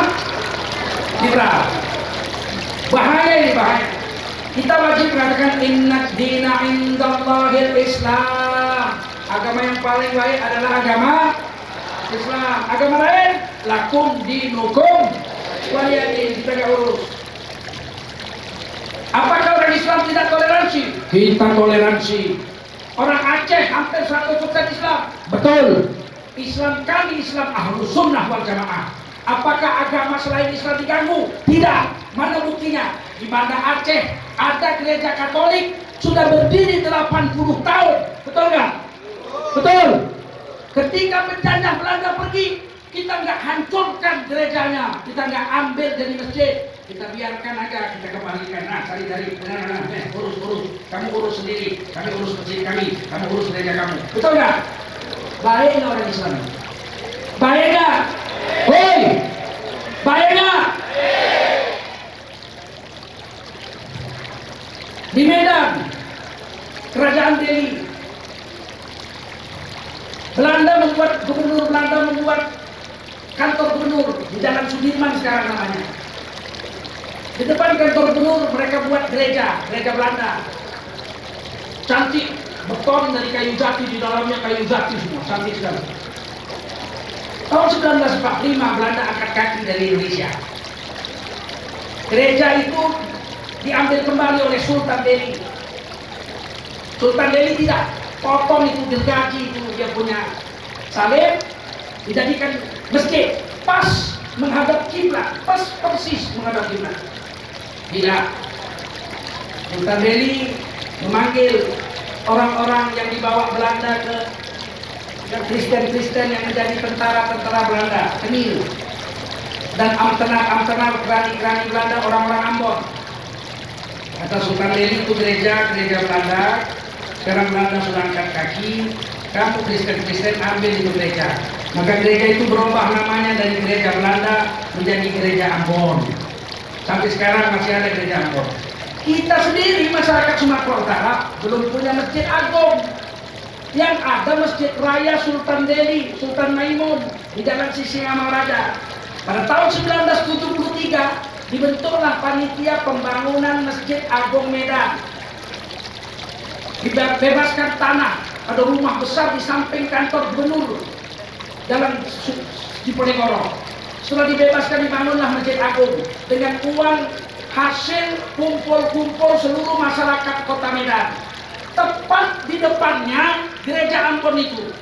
Kita bahaya ini, bahaya. Kita wajib mengatakan inna dina indallahil Islam. Agama yang paling baik adalah agama Islam. Agama lain lakum dinukum waliyadin, kita gak urus. Apakah orang Islam tidak toleransi? Kita toleransi. Orang Aceh hampir 100% Islam. Betul. Islam kami Islam Ahlus Sunnah wal Jamaah. Apakah agama selain Islam diganggu? Tidak. Mana buktinya? Di Banda Aceh ada gereja Katolik sudah berdiri 80 tahun. Betul nggak? Betul. Ketika penjajah Belanda pergi, kita nggak hancurkan gerejanya, kita nggak ambil jadi masjid, kita biarkan aja, kita kembalikan. Nah, cari-cari, urus, kamu urus sendiri, kami urus masjid kami, kamu urus gereja kamu. Betul nggak? Baik nggak orang Islam? Baik nggak? Hei, baik nggak? Di Medan, Kerajaan Delhi, Gubernur Belanda membuat kantor gubernur di Jalan Sudirman sekarang namanya. Di depan kantor gubernur mereka buat gereja Belanda. Cantik, beton dari kayu jati, di dalamnya kayu jati semua, cantik sekali. Tahun 1945 Belanda angkat kaki dari Indonesia. Gereja itu diambil kembali oleh Sultan Delhi. Sultan Delhi tidak potong itu, gergaji itu dia punya salib, dijadikan masjid pas menghadap kiblat, pas persis menghadap kiblat. Tidak. Sultan Delhi memanggil orang-orang yang dibawa Belanda ke Kristen-Kristen yang menjadi tentara-tentara Belanda, Kenil, dan amtenar kerani-kerani Belanda, orang-orang Ambon. Kata Sultan Delhi itu gereja Belanda. Sekarang Belanda sudah angkat kaki, kamu Kristen-Kristen ambil itu gereja. Maka gereja itu berubah namanya dari gereja Belanda menjadi gereja Ambon. Sampai sekarang masih ada gereja Ambon. Kita sendiri masyarakat Sumatera Utara belum punya masjid agung. Yang ada Masjid Raya Sultan Delhi, Sultan Maimun di Jalan Sisingamangaraja. Pada tahun 1973 dibentuklah panitia pembangunan Masjid Agung Medan. Dibebaskan tanah, ada rumah besar di samping kantor gubernur Jalan Diponegoro. Setelah dibebaskan dibangunlah Masjid Agung dengan uang hasil kumpul-kumpul seluruh masyarakat Kota Medan. Tepat di depannya gereja Ambon itu.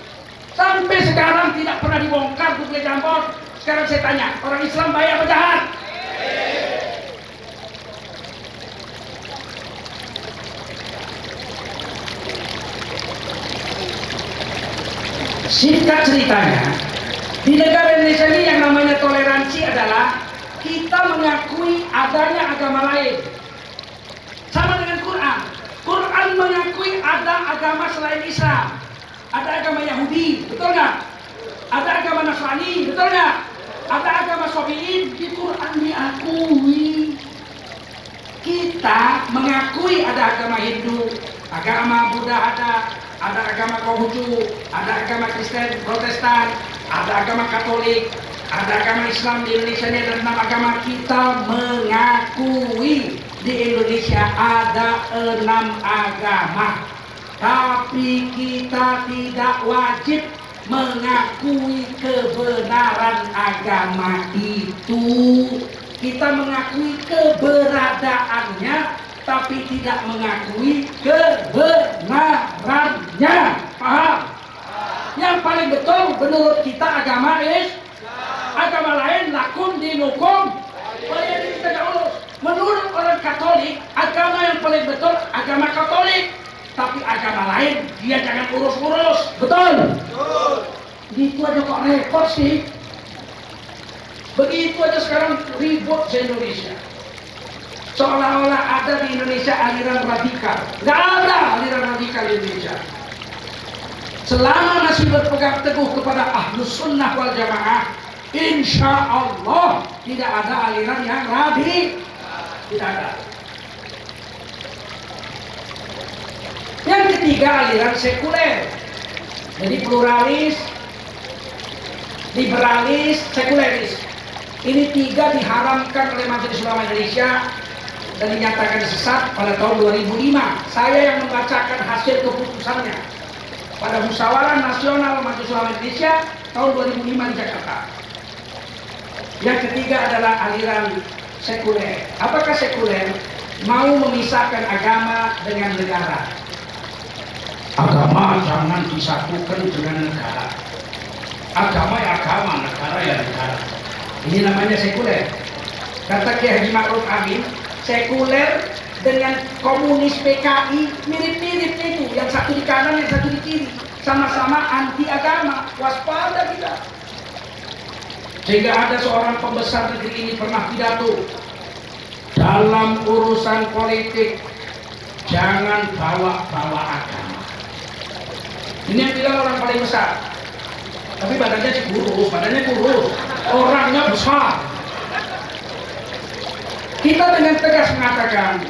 Sampai sekarang tidak pernah dibongkar tuh gereja Ambon. Sekarang saya tanya, orang Islam baik apa jahat? Singkat ceritanya, di negara Indonesia ini yang namanya toleransi adalah kita mengakui adanya agama lain. Sama dengan Quran. Quran mengakui ada agama selain Islam. Ada agama Yahudi, betul nggak? Ada agama Nasrani, betul nggak? Ada agama Sabi'in, di Quran diakui. Kita mengakui ada agama Hindu, agama Buddha ada agama Konghucu, ada agama Kristen, Protestan, ada agama Katolik, ada agama Islam. Di Indonesia ini ada 6 agama. Kita mengakui di Indonesia ada 6 agama, tapi kita tidak wajib mengakui kebenaran agama itu. Kita mengakui keberadaannya, tapi tidak mengakui kebenarannya. Paham? Yang paling betul menurut kita agama Islam. Agama lain lakum dinukum waliyadin, kita gak urus. Menurut orang Katolik, agama yang paling betul agama Katolik, tapi agama lain dia jangan urus-urus. Betul? Betul. Gitu aja kok repot sih. Begitu aja sekarang ribut di Indonesia. Seolah-olah ada di Indonesia aliran radikal. Gak ada aliran radikal di Indonesia. Selama masih berpegang teguh kepada Ahlus Sunnah wal Jamaah, insya Allah tidak ada aliran yang radikal. Tidak ada. Yang ketiga, aliran sekuler. Jadi pluralis, liberalis, sekuleris. Ini 3 diharamkan oleh Majelis Ulama Indonesia dan dinyatakan sesat pada tahun 2005. Saya yang membacakan hasil keputusannya. pada Musyawarah Nasional Majelis Ulama Indonesia tahun 2005 di Jakarta. Yang ketiga adalah aliran sekuler. Apakah sekuler? Mau memisahkan agama dengan negara. Agama jangan disatukan dengan negara. Agama ya agama, negara ya negara. Ini namanya sekuler. Kata Kiai Haji Ma'ruf Amin, sekuler dengan komunis PKI mirip-mirip itu. Yang satu di kanan, yang satu di kiri. Sama-sama anti agama. Waspada kita. Sehingga ada seorang pembesar negeri ini pernah pidato, dalam urusan politik jangan bawa-bawa agama. Ini yang bilang orang paling besar. Tapi badannya kurus, orangnya besar. Kita dengan tegas mengatakan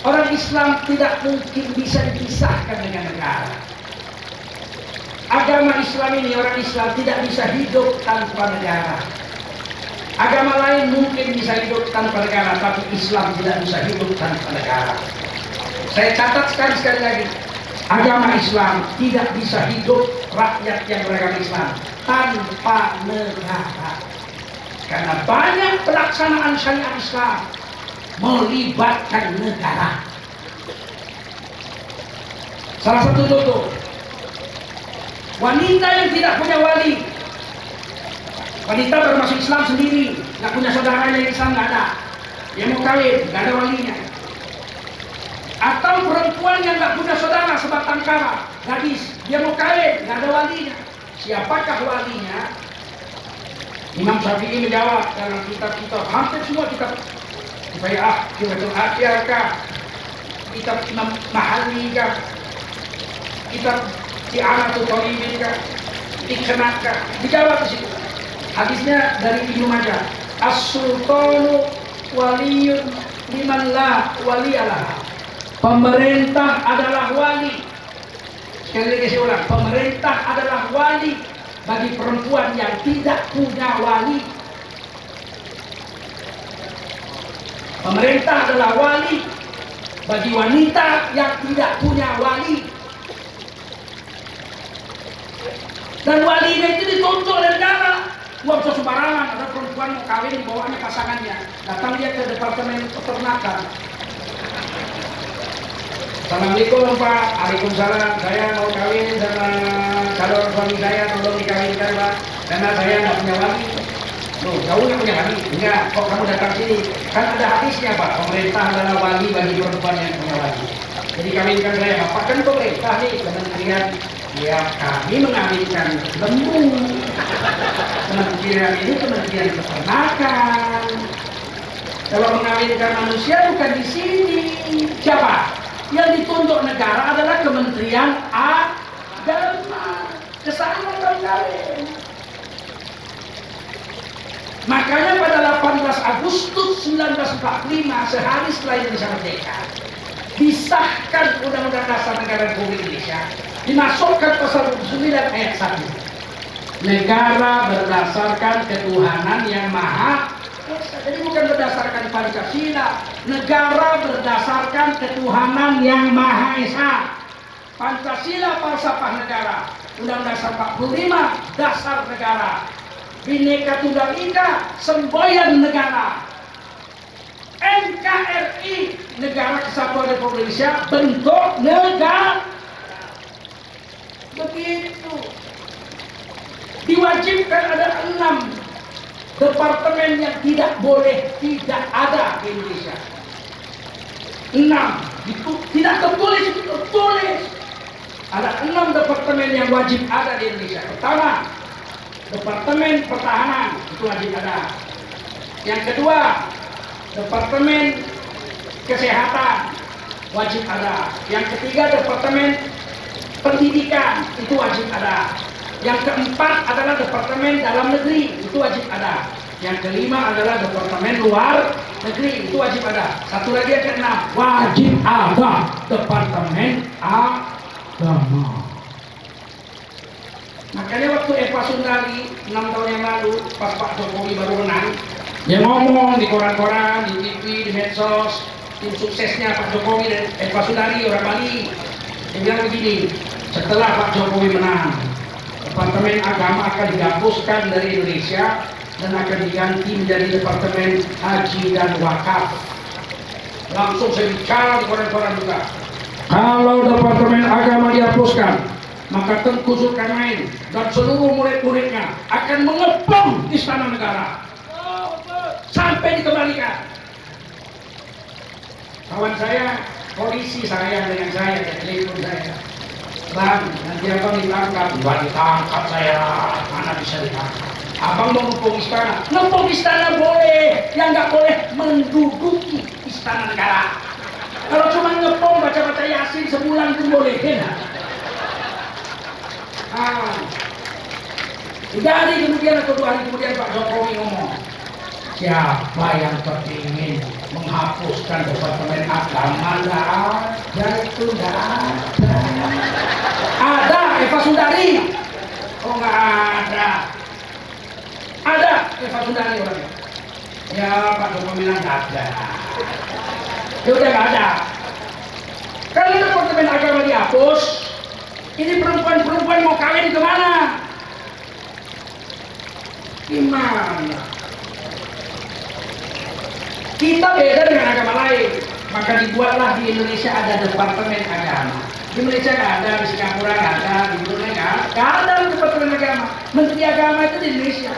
orang Islam tidak mungkin bisa dipisahkan dengan negara. Agama Islam ini, orang Islam tidak bisa hidup tanpa negara. Agama lain mungkin bisa hidup tanpa negara, tapi Islam tidak bisa hidup tanpa negara. Saya catat sekali lagi, agama Islam tidak bisa hidup, rakyat yang beragama Islam, tanpa negara. Karena banyak pelaksanaan syariat Islam melibatkan negara. Salah satu contoh, wanita yang tidak punya wali. Wanita baru masuk Islam sendiri, nggak punya saudaranya yang Islam, nggak ada. Dia mau kawin, nggak ada walinya. Atau perempuan yang nggak punya saudara sebatang kara, gadis, dia mau kawin, nggak ada walinya. Siapakah walinya? Imam Syafi'i menjawab dalam kitab-kitab, hampir semua kitab Kifayah, Kifayatul Akhir kah, kitab Imam Mahali kah, kitab I'anatul Talibin kah, Iqnat kah, dijawab di situ. Hadisnya dari Ibnu Majah, as-sultanu waliyun liman la waliyalah. Pemerintah adalah wali. Sekali lagi saya ulang, pemerintah adalah wali bagi perempuan yang tidak punya wali. Pemerintah adalah wali bagi wanita yang tidak punya wali. Dan walinya itu dituntut oleh negara. Gua bisa sembarangan, ada perempuan mau kawin, bawaannya pasangannya. Datang dia ke departemen peternakan. Assalamualaikum Pak. Waalaikumsalam. Saya mau kawin sama calon suami saya, tolong dikawinkan Pak. Karena saya nggak punya wali. Loh, kamu nggak punya wali? Enggak. Kok kamu datang sini? Kan ada hadisnya Pak. Pemerintah adalah wali bagi perempuan yang punya wali. Jadi kawinkan saya Pak. Kan pemerintah nih, kementerian. Ya kami mengawinkan lembu. Kementerian ini kementerian peternakan. Kalau mengawinkan manusia bukan di sini. Siapa? Yang dituntut negara adalah Kementerian Agama. Kesana kalau kawin. Makanya pada 18 Agustus 1945, sehari setelah Indonesia merdeka, disahkan Undang-Undang Dasar Negara Republik Indonesia. Dimasukkan pasal 29 ayat 1. Negara berdasarkan ketuhanan yang maha esa. Jadi bukan berdasarkan Pancasila. Negara berdasarkan ketuhanan yang maha esa. Pancasila falsafah negara. Undang-Undang Dasar 45 dasar negara. Bhinneka Tunggal Ika semboyan negara. NKRI Negara Kesatuan Republik Indonesia bentuk negara. Begitu. Diwajibkan ada 6 departemen yang tidak boleh tidak ada di Indonesia. 6 itu tidak tertulis, itu tertulis. Ada 6 departemen yang wajib ada di Indonesia. Pertama, Departemen Pertahanan, itu wajib ada. Yang kedua, Departemen Kesehatan, wajib ada. Yang ketiga, Departemen Pendidikan, itu wajib ada. Yang keempat adalah Departemen Dalam Negeri, itu wajib ada. Yang kelima adalah Departemen Luar Negeri, itu wajib ada. Satu lagi yang keenam, wajib ada Departemen Agama. Makanya waktu Eva Sundari 6 tahun yang lalu, pas Pak Jokowi baru menang, dia ngomong di koran-koran, di TV, di medsos, tim suksesnya Pak Jokowi dan Eva Sundari orang Bali. Dia bilang begini, setelah Pak Jokowi menang, Departemen Agama akan dihapuskan dari Indonesia dan akan diganti menjadi Departemen Haji dan Wakaf. Langsung saya bicara di koran-koran juga. Kalau Departemen Agama dihapuskan, maka Tengku Zulkarnain dan seluruh murid-muridnya akan mengepung Istana Negara sampai dikembalikan. Kawan saya, polisi saya dengan saya, dia telepon saya, Bang, nanti abang ditangkap. Bukan ditangkap saya, mana bisa ditangkap. Abang mau ngepung istana. Ngepung istana boleh, yang nggak boleh menduduki Istana Negara. Kalau cuma ngepung baca-baca Yasin sebulan itu boleh, ya? Jadi kemudian atau 2 hari kemudian Pak Jokowi ngomong, siapa yang kepingin menghapuskan Departemen Agama? Nggak ada, itu nggak ada. Ada Eva Sundari. Oh nggak ada. Ada Eva Sundari orangnya. Ya Pak Jokowi bilang nggak ada. Ya udah nggak ada. Kalau Departemen Agama dihapus, ini perempuan-perempuan mau kawin kemana? Gimana? Kita beda dengan agama lain, maka dibuatlah di Indonesia ada Departemen Agama. Di Malaysia nggak ada, di Singapura nggak ada, di Brunei nggak ada Departemen Agama. Menteri Agama itu di Indonesia.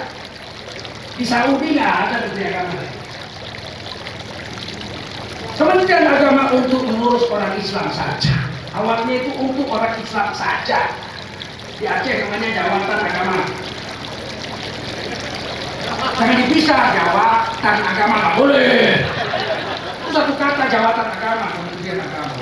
Di Saudi nggak ada Menteri Agama. Kementerian Agama untuk mengurus orang Islam saja. Awalnya itu untuk orang Islam saja. Di Aceh namanya Jawatan Agama. Jangan dipisah, Jawatan Agama nggak boleh. Itu satu kata, Jawatan Agama, Kementerian Agama.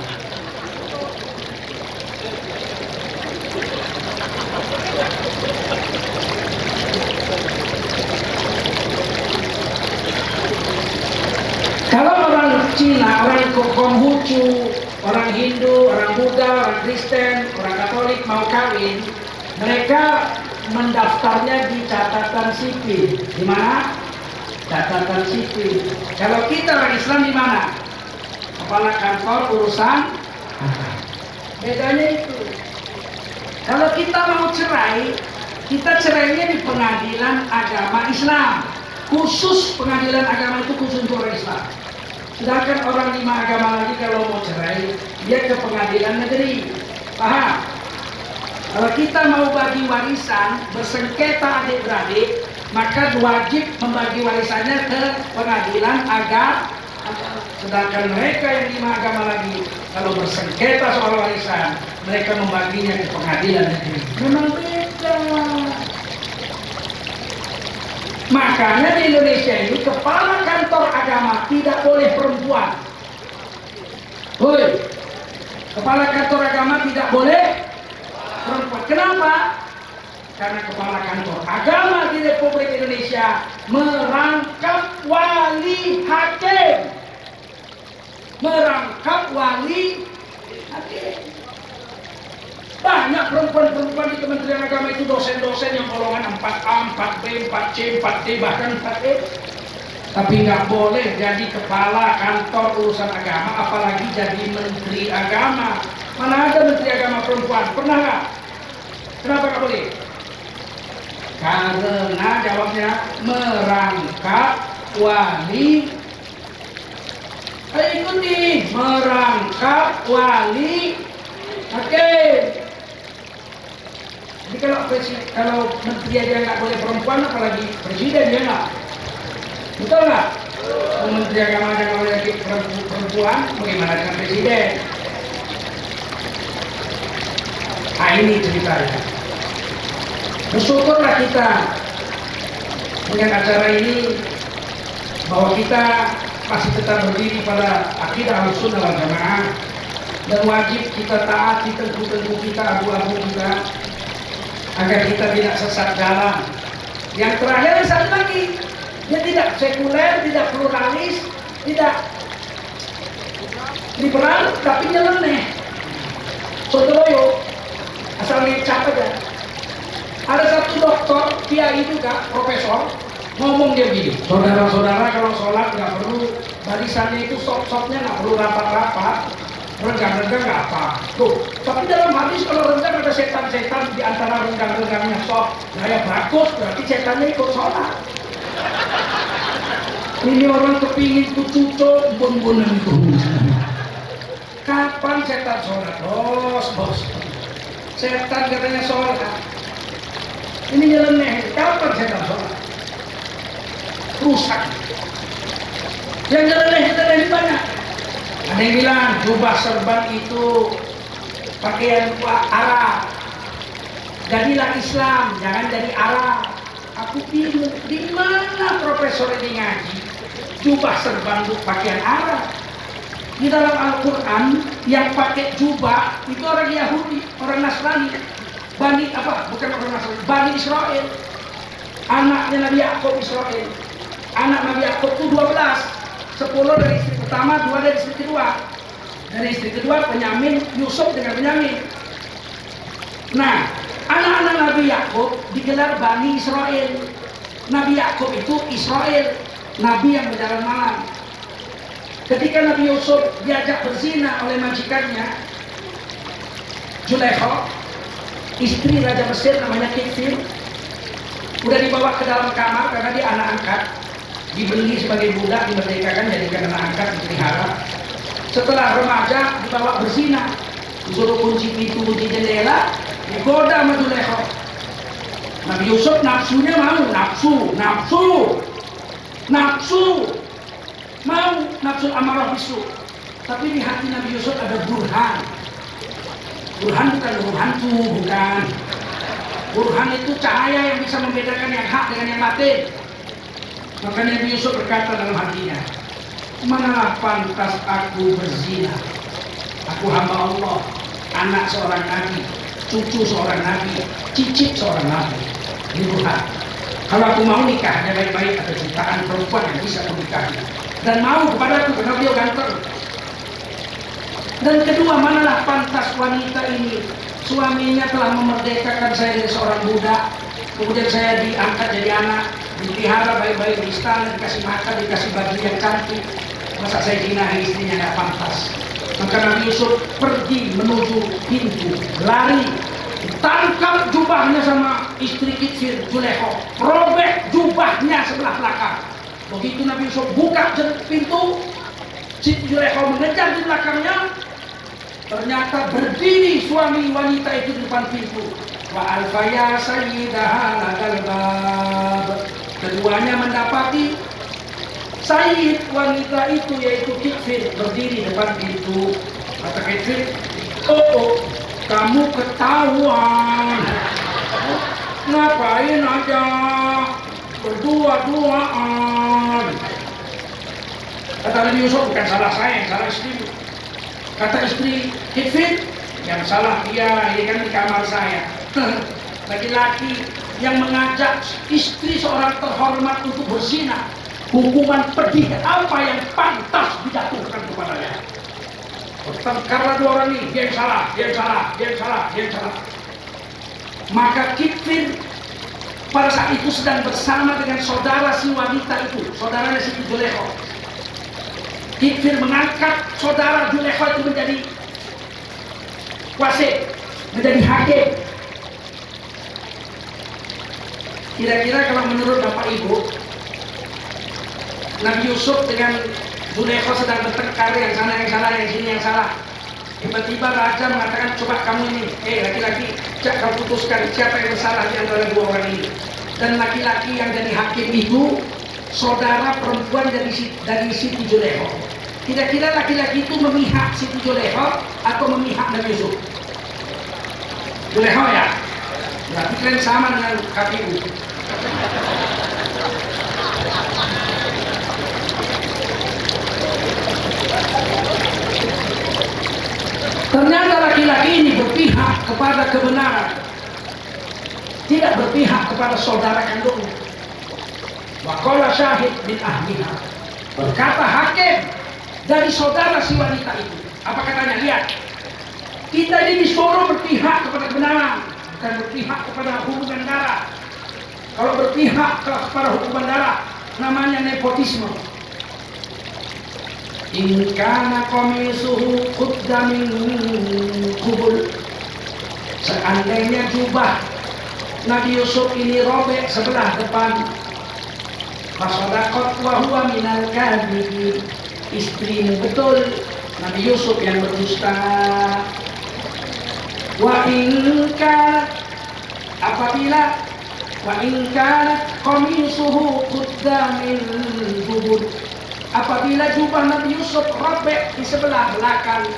Kalau orang Cina, orang Konghucu, orang Hindu, orang Buddha, orang Kristen, orang Katolik mau kawin, mereka mendaftarnya di catatan sipil. Di mana? Catatan sipil. Kalau kita orang Islam di mana? Kepala kantor urusan. Bedanya itu. Kalau kita mau cerai, kita cerainya di pengadilan agama Islam. Khusus pengadilan agama itu khusus untuk orang Islam. Sedangkan orang 5 agama lagi kalau mau cerai, dia ke pengadilan negeri. Paham? Kalau kita mau bagi warisan, bersengketa adik-beradik, maka wajib membagi warisannya ke pengadilan agama. Sedangkan mereka yang 5 agama lagi, kalau bersengketa soal warisan, mereka membaginya ke pengadilan negeri. Memang beda. Makanya di Indonesia ini kepala kantor agama tidak boleh perempuan. Woi, kepala kantor agama tidak boleh perempuan. Kenapa? Karena kepala kantor agama di Republik Indonesia merangkap wali hakim. Merangkap wali hakim. Banyak perempuan-perempuan di Kementerian Agama itu dosen-dosen yang golongan 4A, 4B, 4C, 4D, bahkan 4E. Tapi nggak boleh jadi kepala kantor urusan agama, apalagi jadi menteri agama. Mana ada menteri agama perempuan? Pernah nggak? Kenapa nggak boleh? Karena jawabnya merangkap wali. Ayo ikuti, merangkap wali hakim. Jadi kalau menteri aja nggak boleh perempuan, apalagi presiden ya nggak? Betul nggak? Menteri agama aja nggak boleh perempuan, bagaimana dengan presiden? Nah ini ceritanya. Bersyukurlah kita dengan acara ini bahwa kita masih tetap berdiri pada akidah Ahlussunnah wal Jamaah dan wajib kita taati Tengku-tengku kita, abu-abu kita, agar kita tidak sesat jalan. Yang terakhir satu lagi, dia tidak sekuler, tidak pluralis, tidak liberal, tapi nyeleneh. Sontoloyo, asal ngecap aja. Ada satu dokter, kiai juga, profesor, ngomong dia begini, saudara-saudara kalau sholat nggak perlu barisannya itu sop-sopnya nggak perlu rapat-rapat, renggang-renggang nggak apa. Tuh, Tapi dalam hadis kalau renggang ada setan-setan di antara renggang-renggangnya sok gaya bagus, berarti setannya ikut sholat. Ini orang kepingin ku cucuk bun-bunan itu. Kapan setan sholat? Bos. Setan katanya sholat. Ini nyeleneh. Kapan setan sholat? Rusak. Yang nyeleneh banyak. Ada yang bilang jubah serban itu pakaian Arab. Jadilah Islam, jangan jadi Arab. Aku bingung, di mana profesor ini ngaji jubah serban itu pakaian Arab? Di dalam Al-Quran yang pakai jubah itu orang Yahudi, orang Nasrani, Bani apa? Bukan orang Nasrani, Bani Israel. Anaknya Nabi Yakub Israel. Anak Nabi Yakub itu 12, 10 dari istri pertama, 2 dari istri kedua. Dari istri kedua Benyamin, Yusuf dengan Benyamin. Nah, anak-anak Nabi Yakub digelar Bani Israel. Nabi Yakub itu Israel, Nabi yang berjalan malam. Ketika Nabi Yusuf diajak berzina oleh majikannya Zulaikha, istri Raja Mesir namanya Kifir, udah dibawa ke dalam kamar karena dia anak angkat, dibeli sebagai budak, dimerdekakan jadikan anak angkat, dipelihara. Setelah remaja dibawa berzina, disuruh kunci pintu, kunci jendela, digoda sama Zulaikha. Nabi Yusuf nafsunya mau, mau nafsu amarah bisu, tapi di hati Nabi Yusuf ada burhan. Burhan bukan hantu, bukan. Burhan itu cahaya yang bisa membedakan yang hak dengan yang batin. Maka Nabi Yusuf berkata dalam hatinya, manalah pantas aku berzina. Aku hamba Allah, anak seorang nabi, cucu seorang nabi, cicit seorang nabi. Ini burhan. Kalau aku mau nikah, ada baik-baik, ada jutaan perempuan yang bisa aku nikahi dan mau kepadaku karena dia ganteng. Dan kedua, manalah pantas wanita ini, suaminya telah memerdekakan saya dari seorang budak, kemudian saya diangkat jadi anak, dipelihara baik-baik di istana, dikasih makan, dikasih baju yang cantik. Masa saya zinahi istrinya? Nggak pantas. Maka Nabi Yusuf pergi menuju pintu, lari, tangkap jubahnya sama istri Kifir Zulaikha, robek jubahnya sebelah belakang. Begitu Nabi Yusuf buka pintu, Siti Zulaikha mengejar di belakangnya. Ternyata berdiri suami wanita itu di depan pintu. Wa alfaya sayyidaha ladal bab. Keduanya mendapati sayyid wanita itu yaitu Kifir berdiri di depan pintu. Kata Kifir, oh, kamu ketahuan. Ngapain aja berdua-duaan? Kata Nabi Yusuf, bukan salah saya, yang salah istri. Kata istri Kifir, yang salah dia, ini kan di kamar saya. Laki-laki yang mengajak istri seorang terhormat untuk berzina, hukuman pedih apa yang pantas dijatuhkan kepadanya? Karena dua orang ini, dia yang salah. Maka Kifir pada saat itu sedang bersama dengan saudara si wanita itu, saudaranya Siti Zulaikha. Kifir mengangkat saudara Zulaikha itu menjadi wasit, menjadi hakim. Kira-kira kalau menurut Bapak Ibu, Nabi Yusuf dengan Zulaikha sedang bertengkar, yang sana yang salah, yang sini yang salah. Tiba-tiba raja mengatakan, coba kamu ini, laki-laki, kau putuskan siapa yang bersalah di antara dua orang ini. Dan laki-laki yang jadi hakim itu saudara perempuan dari Siti Zulaikha. Kira-kira laki-laki itu memihak Siti Zulaikha atau memihak Nabi Yusuf? Zulaikha ya? Berarti kalian sama dengan KPU. Ternyata laki-laki ini berpihak kepada kebenaran, tidak berpihak kepada saudara kandungnya. Wa qala syahid min ahliha, berkata hakim dari saudara si wanita itu. Apa katanya? Lihat, kita ini disuruh berpihak kepada kebenaran, bukan berpihak kepada hubungan darah. Kalau berpihak kepada hubungan darah namanya nepotisme. In kana qamisuhu qudda min qubul Seandainya jubah Nabi Yusuf ini robek sebelah depan, fasadaqat wa huwa minal kadhibin, istrimu betul, Nabi Yusuf yang berdusta. Wa in kanat, apabila wa in kanat qamisuhu qudda min dubur, apabila jubah Nabi Yusuf robek di sebelah belakang,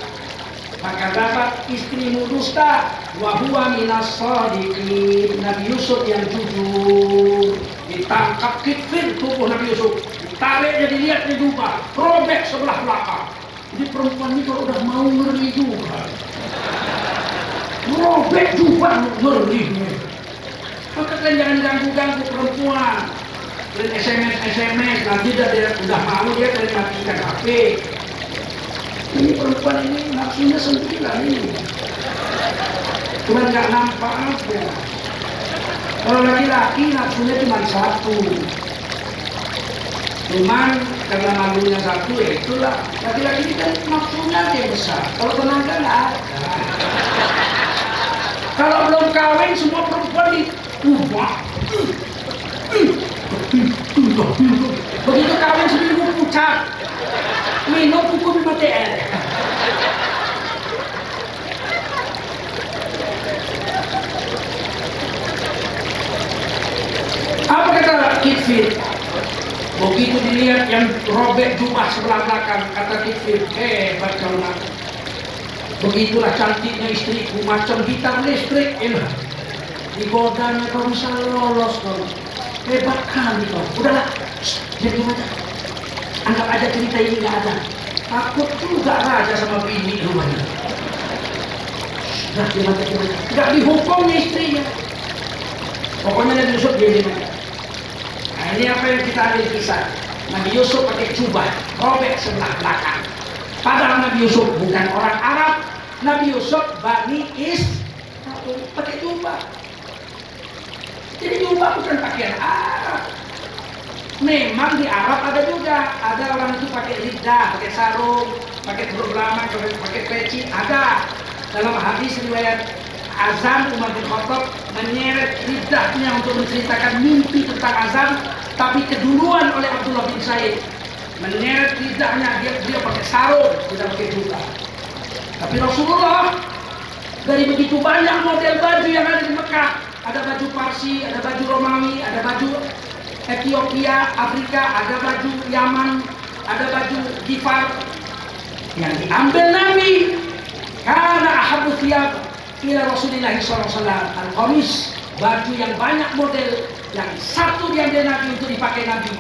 maka dapat istrimu dusta. Wa huwa minas shadiqin, Nabi Yusuf yang jujur. Ditangkap Kitfir tubuh Nabi Yusuf, ditarik, jadi lihat di jubah robek sebelah belakang. Jadi perempuan ini kalau udah mau ngeri juga, robek jubah ngeri. Maka kan jangan ganggu-ganggu perempuan. Dan SMS nanti dia udah mau dia matikan HP. Ini perempuan ini nafsunya sembilan ini, cuma nggak nampak aja. Kalau laki-laki nafsunya cuma satu, cuman karena malunya satu, ya itulah. Laki-laki ini kan nafsunya yang besar, kalau tenaga nggak ada. Kalau belum kawin semua perempuan di begitu kawin seminggu pucat, minum buku BTL. Apa kata Kitfir? Begitu dilihat yang robek jubah sebelah belakang, kata Kitfir, hebat kau nak. Begitulah cantiknya istriku, macam gitar listrik. Digodanya kau bisa lolos kau. Hebat kali kau. Udahlah, jadi aja. Anggap aja cerita ini nggak ada. Takut juga raja sama bini rumahnya. Sudah dia mati. Nggak dihukum istrinya. Pokoknya Nabi Yusuf dia dimana. Nah ini apa yang kita ambil kisah. Nabi Yusuf pakai jubah robek sebelah belakang. Padahal Nabi Yusuf bukan orang Arab. Nabi Yusuf Bani Israil pakai jubah. Jadi jubah bukan pakaian Arab. Memang di Arab ada juga, ada orang itu pakai lidah, pakai sarung, pakai berulama, pakai peci, ada. Dalam hadis riwayat Azan, Umar bin Khattab menyeret lidahnya untuk menceritakan mimpi tentang azan, tapi keduluan oleh Abdullah bin Said. Menyeret lidahnya, dia pakai sarung, tidak pakai jubah. Tapi Rasulullah dari begitu banyak model baju yang ada di Mekah, ada baju Parsi, ada baju Romawi, ada baju Ethiopia, Afrika, ada baju Yaman, ada baju Gifar. Yang diambil Nabi karena ahabu thiyab ila Rasulullah SAW al-qamis, baju yang banyak model, yang satu diambil Nabi untuk dipakai Nabi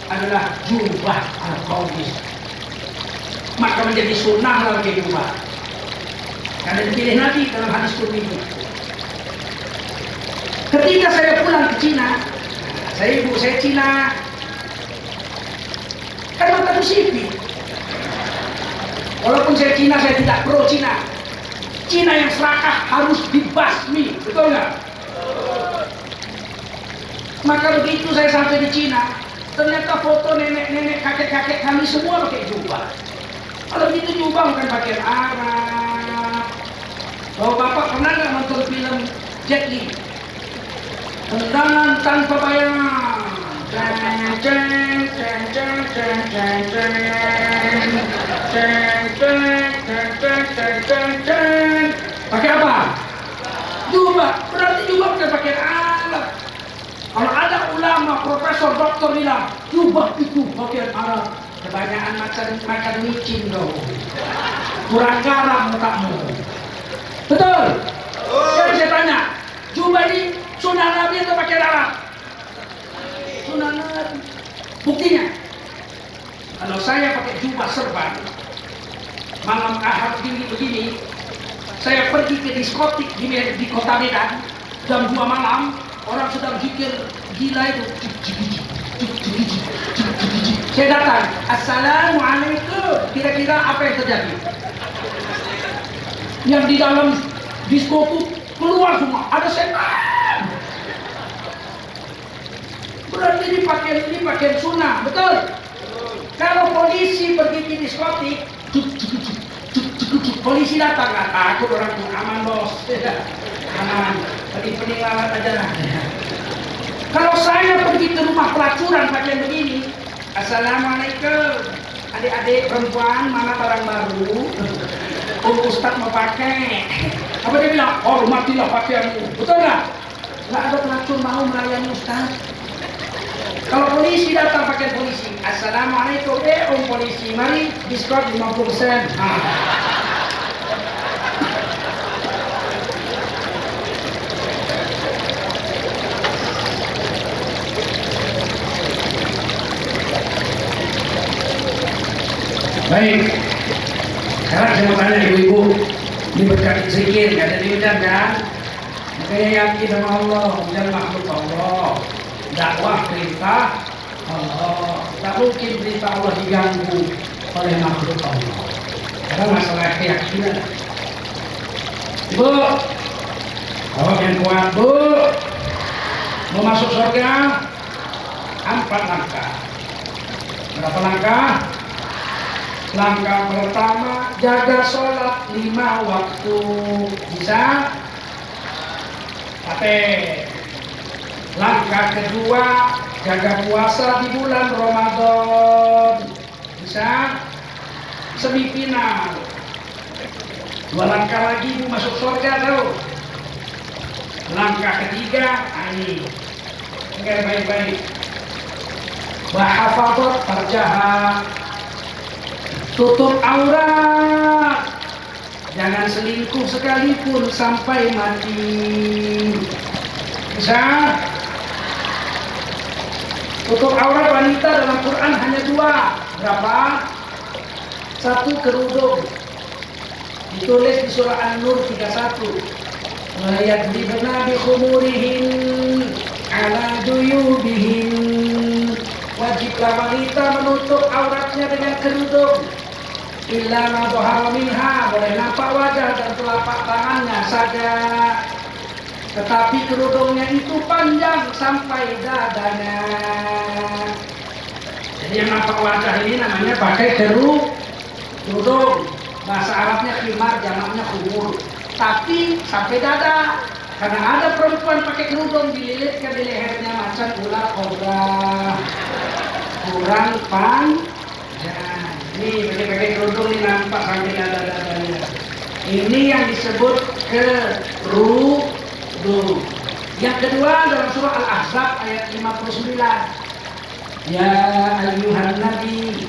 adalah jubah al-qamis. Maka menjadi sunnah lagi jubah, karena dipilih Nabi dalam hadis Tirmidzi. Ketika saya pulang ke Cina, ibu saya Cina, kan mataku sipit. Walaupun saya Cina, saya tidak pro Cina. Cina yang serakah harus dibasmi, betul nggak? Maka begitu saya sampai di Cina, ternyata foto nenek-nenek, kakek-kakek kami semua pakai jubah. Kalau begitu jubah bukan pakaian Arab. Bahwa bapak pernah nggak nonton film Jet Li? Tendangan tanpa bayangan. Pakai apa? Jubah. Berarti jubah bukan pakaian Arab. Kalau ada ulama, profesor, doktor bilang jubah itu pakaian Arab, kebanyakan makan micin dong. Kurang garam otakmu. Betul? Sekarang saya tanya, jubah ini sunnah Nabi atau pakaian Arab? Sunnah Nabi. Buktinya, kalau saya pakai jubah serban, malam Ahad dingin begini, saya pergi ke diskotik di kota Medan, jam 2 malam, orang sedang zikir gila itu. Saya datang, assalamualaikum. Kira-kira apa yang terjadi? Yang di dalam disko itu keluar semua, ada setan. Berarti ini pakaian sunnah, betul? Kalau polisi pergi ke diskotik, polisi datang, nggak takut orang tuh, aman bos, aman, tadi peninggalan aja. Kalau saya pergi ke rumah pelacuran pakai begini, assalamualaikum, adik-adik perempuan mana barang baru? Ustaz mau pakai. Apa dia bilang? Oh matilah pakaianmu, betul nggak? Nggak ada pelacur mau melayani Ustaz. Kalau polisi datang pakai polisi, assalamualaikum, om polisi, mari diskon 50%. Baik, sekarang saya mau tanya ibu-ibu, ini berkat zikir, nggak ada diucap kan? Makanya yakin sama Allah, dan makhluk Allah. Dakwah perintah Allah, tak mungkin perintah Allah diganggu oleh makhluk Allah. Karena masalah keyakinan. Bu, jawab yang kuat bu. Mau masuk surga? 4 langkah. Berapa langkah? Langkah pertama, jaga sholat 5 waktu. Bisa? Tapi langkah kedua, jaga puasa di bulan Ramadan. Bisa? Semifinal. 2 langkah lagi bu masuk surga tahu. Langkah ketiga, ini dengar baik-baik. Bahafadot farjaha, tutup aurat, jangan selingkuh sekalipun sampai mati. Bisa? Tutup aurat wanita dalam Quran hanya 2. Berapa? 1 kerudung. Ditulis di surah An-Nur 31. Wa yadribna bi khumurihin ala juyubihin. Wajiblah wanita menutup auratnya dengan kerudung. Illa ma dhahara minha, boleh nampak wajah dan telapak tangannya saja. Tetapi kerudungnya itu panjang sampai dadanya. Jadi yang nampak wajah ini namanya pakai kerudung. Bahasa Arabnya khimar, jamaknya khumur. Tapi sampai dada. Karena ada perempuan pakai kerudung dililitkan di lehernya macam ular kobra. Kurang panjang. Ini pakai kerudung ini nampak sampai dada-dadanya. Ini yang disebut kerudung. Yang kedua dalam surah Al-Ahzab ayat 59. Ya ayyuhan nabi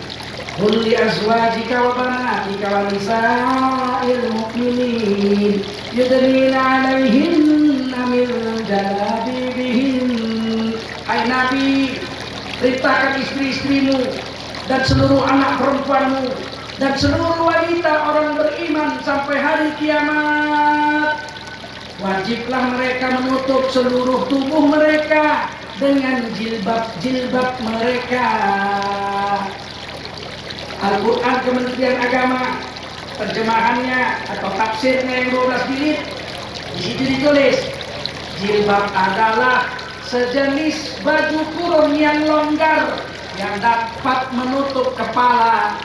qul li azwajika wa banatika wa nisa'il mu'minin yudnina 'alaihinna min jalabibihin. Hai Nabi, perintahkan istri-istrimu dan seluruh anak perempuanmu dan seluruh wanita orang beriman sampai hari kiamat, wajiblah mereka menutup seluruh tubuh mereka dengan jilbab-jilbab mereka. Al-Quran Kementerian Agama terjemahannya atau tafsirnya yang 12 jilid, di situ ditulis jilbab adalah sejenis baju kurung yang longgar yang dapat menutup kepala,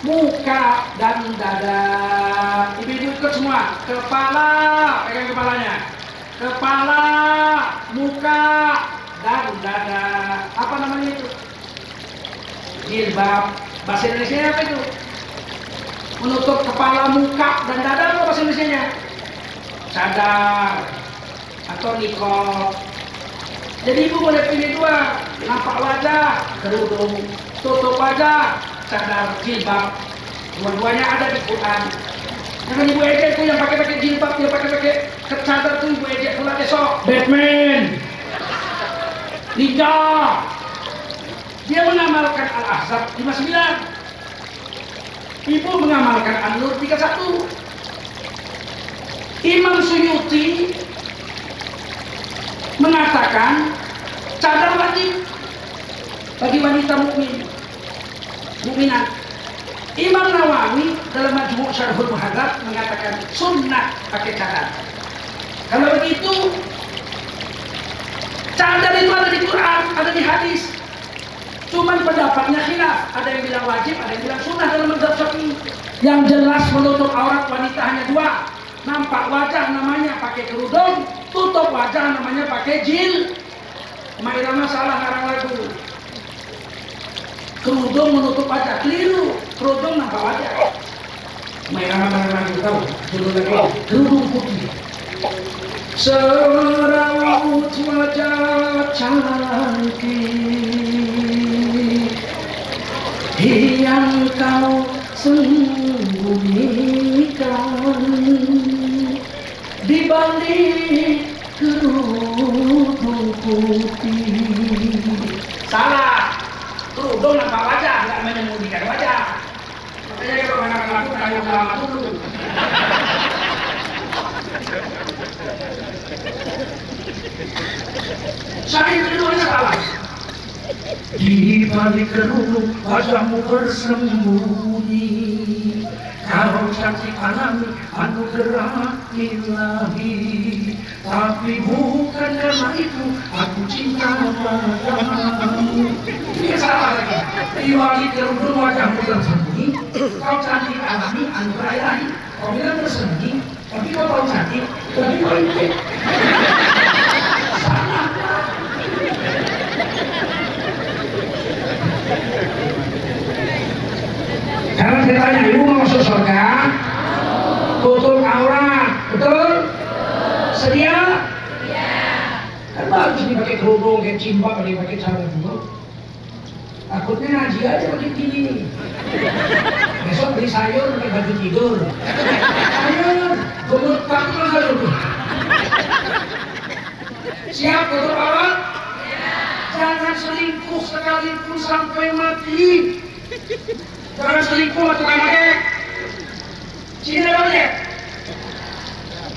muka dan dada. Ibu-ibu ikut semua. Kepala, pegang kepalanya. Kepala, muka dan dada. Apa namanya itu? Jilbab. Bahasa Indonesia apa itu? Menutup kepala, muka dan dada. Apa bahasa Indonesia-nya? Cadar atau niqab. Jadi ibu boleh pilih 2, nampak wajah, kerudung, tutup wajah, cadar, jilbab. Dua-duanya ada di Quran. Jangan ibu ejek tuh yang pakai jilbab, yang pakai cadar tuh ibu ejek pula besok. Batman, Ninja. Dia mengamalkan Al-Ahzab 59. Ibu mengamalkan An-Nur 31. Imam Suyuti mengatakan cadar wajib bagi wanita mukminat. Imam Nawawi dalam Majmu' Syarhul Muhadzab mengatakan sunnah pakai cadar. Kalau begitu, cadar itu ada di Quran, ada di hadis. Cuman pendapatnya khilaf. Ada yang bilang wajib, ada yang bilang sunnah dalam mazhab Syafi'i. Yang jelas menutup aurat wanita hanya dua. Nampak wajah namanya pakai kerudung, tutup wajah namanya pakai jil. Mairama salah ngarang lagu. Kerudung menutup wajah, keliru. Kerudung nampak wajah. Mairama ngarang lagu tahu? Judul lagu kerudung putih. Seraut wajah cantik yang kau sembunyikan di balik kerudung putih. Salah, kerudung nampak wajah, nggak menyembunyikan wajah. Makanya kalau anak-anak aku kayu lama dulu. Saya keduanya salah. Di balik kerudung wajahmu bersembunyi. Kau cantik alami anugerah ilahi. Tapi bukan karena itu aku cinta padamu. Ini salah lagi. Di balik kerudung wajahmu bersembunyi. Kau cantik alami anugerah ilahi. Kau bilang bersembunyi, tapi kau tahu cantik, tapi kau itu. Karena ditanya, ibu mau masuk surga? Tutup aurat, betul? Sedia? Kan bagus dipakai kerudung, kayak cimpak, dipakai cara dulu. Takutnya ngaji aja pakai gini. Besok beli sayur, pakai baju tidur. Sayur, gemuk takut sayur. Siap tutup aurat? Jangan selingkuh sekalipun sampai mati. Jangan selingkuh atau kamarnya. Sini tidak boleh.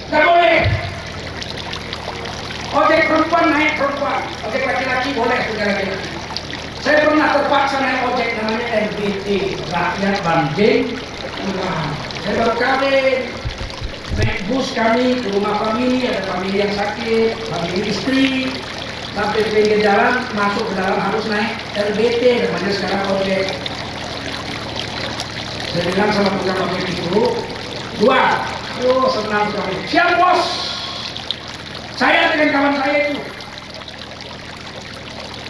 Tidak boleh. Ojek perempuan naik perempuan, ojek laki-laki boleh juga laki-laki. Saya pernah terpaksa naik ojek namanya RBT, Rakyat Banding. Saya baru kawin. Naik bus kami ke rumah famili, ada famili yang sakit, famili istri. Sampai pinggir jalan, masuk ke dalam harus naik RBT, namanya sekarang ojek. Saya bilang sama tukang ojek itu, dua, senang sekali. Siap bos, saya dengan kawan saya itu.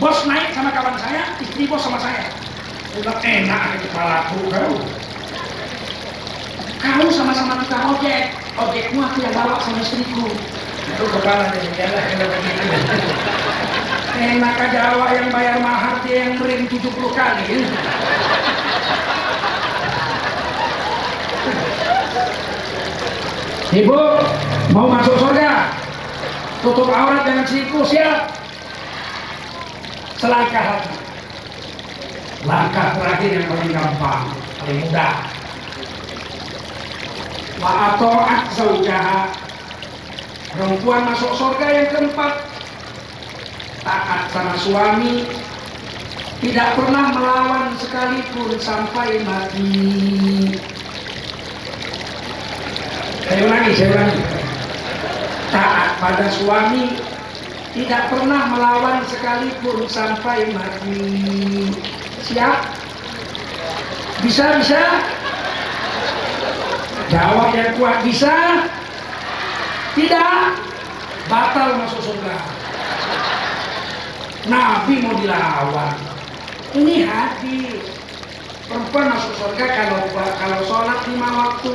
Bos naik sama kawan saya, istri bos sama saya. Udah enak di kepalaku kau. Kau sama-sama tukang ojek, ojekmu aku yang bawa sama istriku. Itu kepala dari jalan kalau begitu. Enak aja awak yang bayar mahar, dia yang beri 70 kali. Ibu mau masuk surga, tutup aurat dengan selingkuh, siap. Selangkah lagi. Langkah terakhir yang paling gampang, paling mudah. Wa ato'at zaujaha. Perempuan masuk surga yang keempat, taat sama suami, tidak pernah melawan sekalipun sampai mati. Saya ulangi. Taat pada suami, tidak pernah melawan sekalipun sampai mati. Siap? Bisa? Jawab yang kuat, bisa? Tidak? Batal masuk surga. Nabi mau dilawan. Ini hadis. Perempuan masuk surga kalau sholat 5 waktu,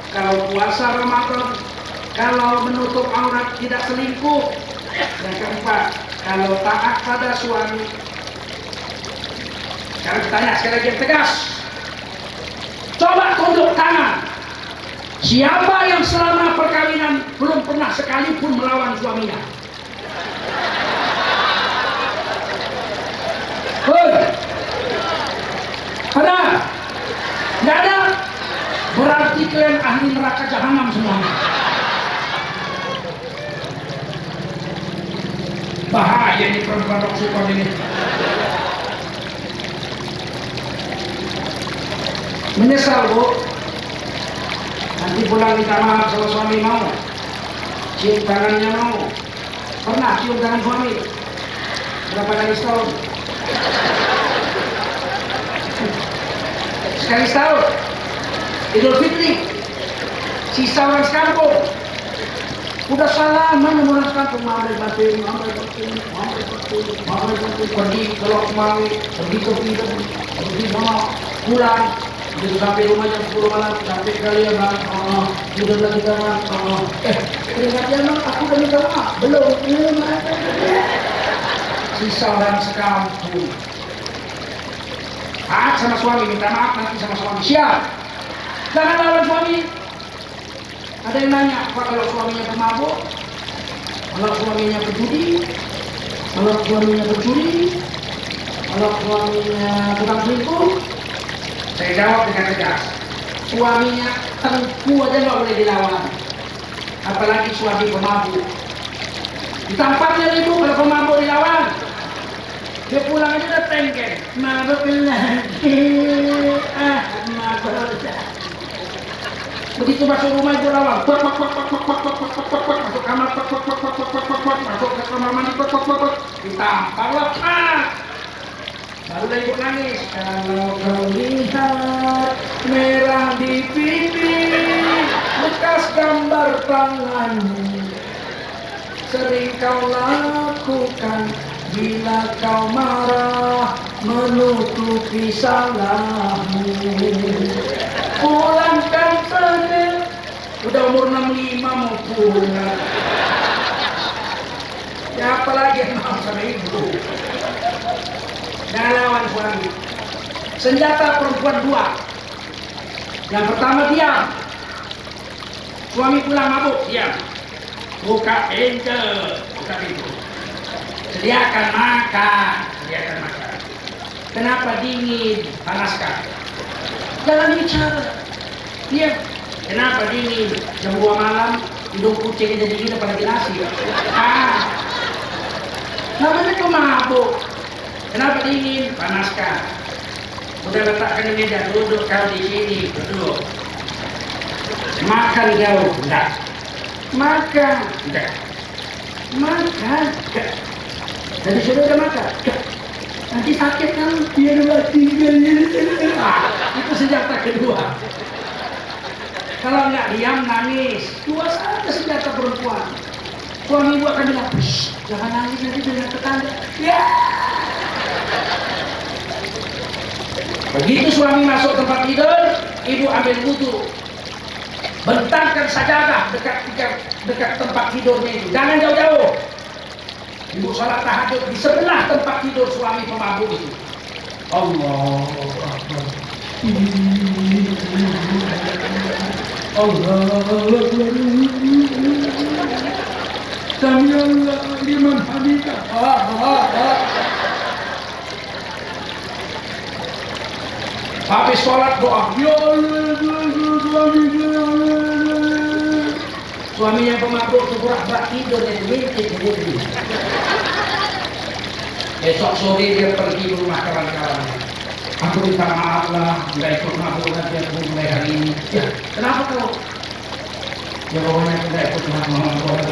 kalau puasa Ramadan, kalau menutup aurat tidak selingkuh. Yang keempat, kalau taat pada suami. Sekarang ditanya sekali lagi yang tegas. Coba tunjuk tangan. Siapa yang selama perkawinan belum pernah sekalipun melawan suaminya? Ada? Nggak ada? Berarti kalian ahli neraka jahanam semuanya. Bahaya ini perempuan Roksukon ini. Menyesal, Bu. Nanti pulang minta maaf sama suami mau. Cium tangannya mau. Pernah cium tangan suami? Berapa kali setahun? Sekali setahun. Idul Fitri, sisa orang sekampung udah salaman sama orang sekampung, mamai batin, pergi ke Lokmawi, pergi ke Pidem, pergi sama pulang. Begitu sampai rumah jam 10 malam, sampai kalian bang, udah lagi bang, peringatan bang, aku udah minta maaf, belum. Sisa orang sekampung. Sama suami, minta maaf nanti sama suami, siap. Jangan lawan suami. Ada yang nanya, apa kalau suaminya pemabuk, kalau suaminya penjudi, kalau suaminya pencuri, kalau suaminya tukang selingkuh? Saya jawab dengan tegas, suaminya tengku aja nggak boleh dilawan, apalagi suami pemabuk. Ditampaknya itu kalau pemabuk dilawan, dia pulang aja udah tengkel, mabuk lagi, mabuk. Begitu masuk rumah itu lawan, masuk kamar, masuk ke kamar mandi, ditampar lepas. Baru dia ikut nangis. Kalau kau lihat merah di pipi, bekas gambar tanganmu, sering kau lakukan bila kau marah, menutupi salahmu. Pulangkan saja, udah umur 65 mau pulang. Ya apalagi yang mau sama ibu. Jangan lawan suami. Senjata perempuan dua. Yang pertama diam. Suami pulang mabuk, diam. Buka pintu, buka pintu. Sediakan makan, sediakan makan. Kenapa dingin? Panaskan. Jangan bicara. Diam. Kenapa dingin? Jam 2 malam, hidung kucing jadi dingin apalagi nasi. Namanya pemabuk. Kenapa dingin? Panaskan. Udah letakkan di meja, duduk kau di sini, duduk. Makan jauh, enggak. Makan, enggak. Makan, enggak. Jadi sudah udah makan, enggak. Nanti sakit kan, biar mati. Itu senjata kedua. Kalau enggak diam nangis, dua saja senjata perempuan. Suami ibu akan bilang, jangan nangis nanti dengan tetangga. Ya. Begitu suami masuk tempat tidur, ibu ambil wudu, bentangkan sajadah dekat tempat tidurnya itu, jangan jauh-jauh. Ibu salat tahajud di sebelah tempat tidur suami pemabuk itu. Allah Akbar. Allah Akbar. Sami Allah liman hamidah. Habis sholat doa, ya Allah, suaminya pemabuk sekurang-kurang tidur dan mintik budi. Esok sore dia pergi ke rumah kawan-kawannya. Aku minta maaf lah, nggak ikut mabuk nanti aku mulai hari ini. Ya, kenapa kau? Ya pokoknya aku nggak ikut mabuk.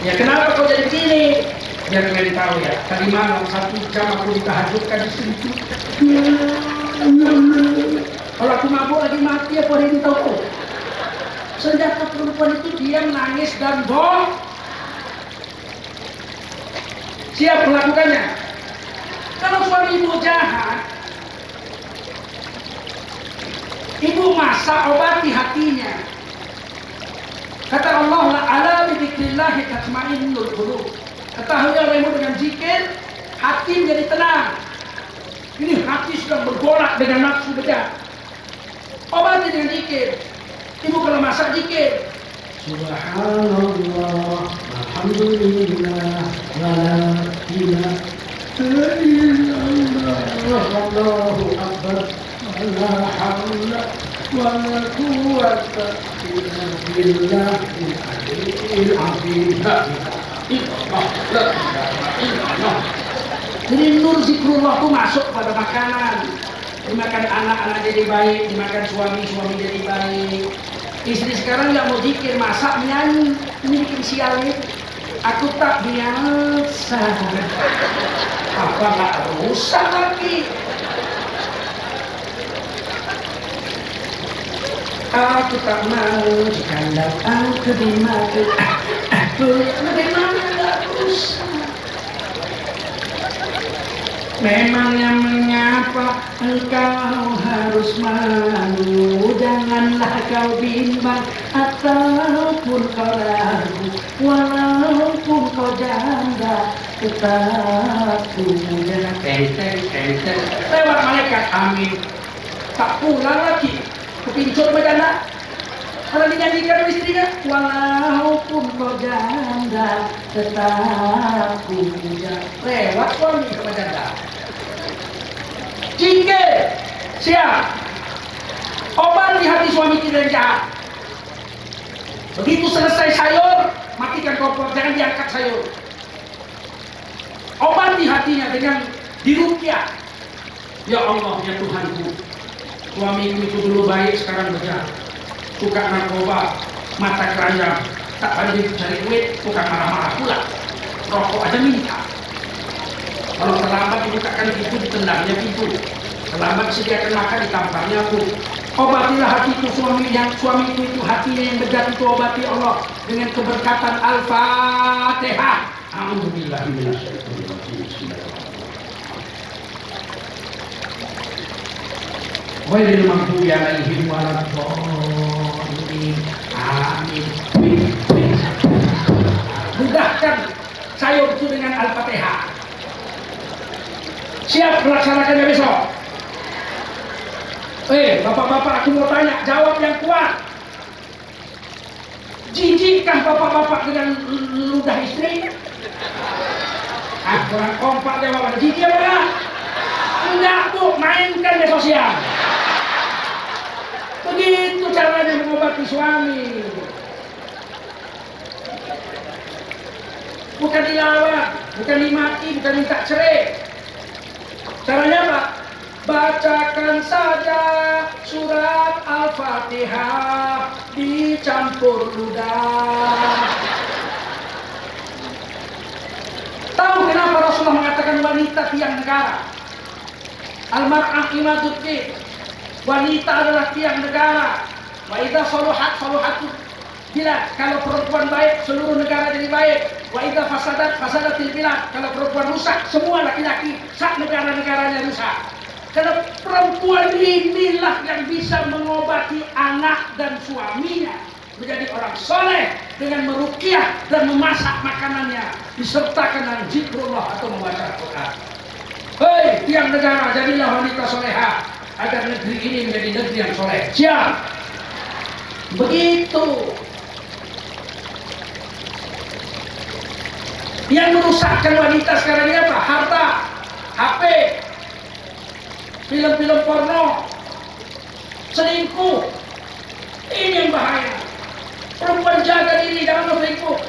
Ya kenapa kau jadi begini? Biar kalian tahu ya, tadi malam 1 jam aku ditahajudkan di situ. Kalau aku mabuk lagi mati apa ini tahu? Senjata perempuan itu diam, nangis dan bohong. Siap melakukannya. Kalau suami ibu jahat, ibu masak obati hatinya. Kata Allah, la ala bidzikrillah tatma'innul qulub. Ketahui orang ibu dengan zikir, hati menjadi tenang. Ini hati sedang bergolak dengan nafsu bejat. Obati dengan zikir. Ibu kalau masak zikir, Subhanallah, Alhamdulillah, la ilaha illallah, Allahu Akbar, la haula wa la quwwata illa billahil aliyyil azim. Jadi nur zikrullah itu masuk pada makanan. Dimakan anak-anak jadi baik, dimakan suami jadi baik. Istri sekarang nggak mau zikir, masak, menyanyi. Ini bikin sial nih. Aku tak biasa. Apa nggak rusak lagi? Aku tak mau kalau aku dimakan. Bagaimana nggak usah. Memangnya mengapa engkau harus malu? Janganlah kau bimbang ataupun kau ragu. Walaupun kau janda, tetap punya kenteng. Lewat malaikat, amin. Tak pulang lagi, kepincut berjanda. Kalau dinyanyikan istrinya, walaupun kau janda, tetap punya. Lewat suami ke janda. Jike, siap. Obat di hati suami tidak jahat. Begitu selesai sayur, matikan kompor, jangan diangkat sayur. Obat di hatinya dengan diruqyah. Ya Allah, ya Tuhanku, suamiku itu dulu baik, sekarang berjalan. Suka narkoba, mata keranjang, tak pandai cari duit, bukan marah-marah pula. Rokok aja minta. Kalau terlambat dibukakan pintu, ditendangnya pintu. Terlambat disediakan makan, ditampaknya aku. Obatilah hatiku suamiku itu hatinya yang bejat itu obati Allah dengan keberkatan Al-Fatihah. Alhamdulillah. Ghairil maghdubi alaihim waladdallin. Amin. Mudahkan sayur itu dengan Al-Fatihah. Siap melaksanakannya besok. Bapak-bapak, aku mau tanya, jawab yang kuat. Jijikkah bapak-bapak dengan ludah istri? Kurang kompak jawabannya. Jijik apa enggak? Enggak, Bu, mainkan di sosial. Begitu caranya mengobati suami. Bukan dilawan, bukan dimaki, bukan minta cerai. Caranya apa? Bacakan saja surat Al-Fatihah dicampur ludah. Tahu kenapa Rasulullah mengatakan wanita tiang negara? Al-mar'ah imaduddin. Wanita adalah tiang negara. Wa idza saluhat bilad. Kalau perempuan baik, seluruh negara jadi baik. Wa idza fasadatil bilad. Kalau perempuan rusak, semua laki-laki sak negara-negaranya rusak. Karena perempuan inilah yang bisa mengobati anak dan suaminya menjadi orang soleh dengan meruqyah dan memasak makanannya disertakan dengan zikrullah atau membaca Al-Quran. Hei tiang negara, jadilah wanita soleha agar negeri ini menjadi negeri yang soleh. Siap. Begitu. Yang merusakkan wanita sekarang ini apa? Harta, HP, film-film porno, selingkuh. Ini yang bahaya. Perempuan jaga diri, jangan selingkuh.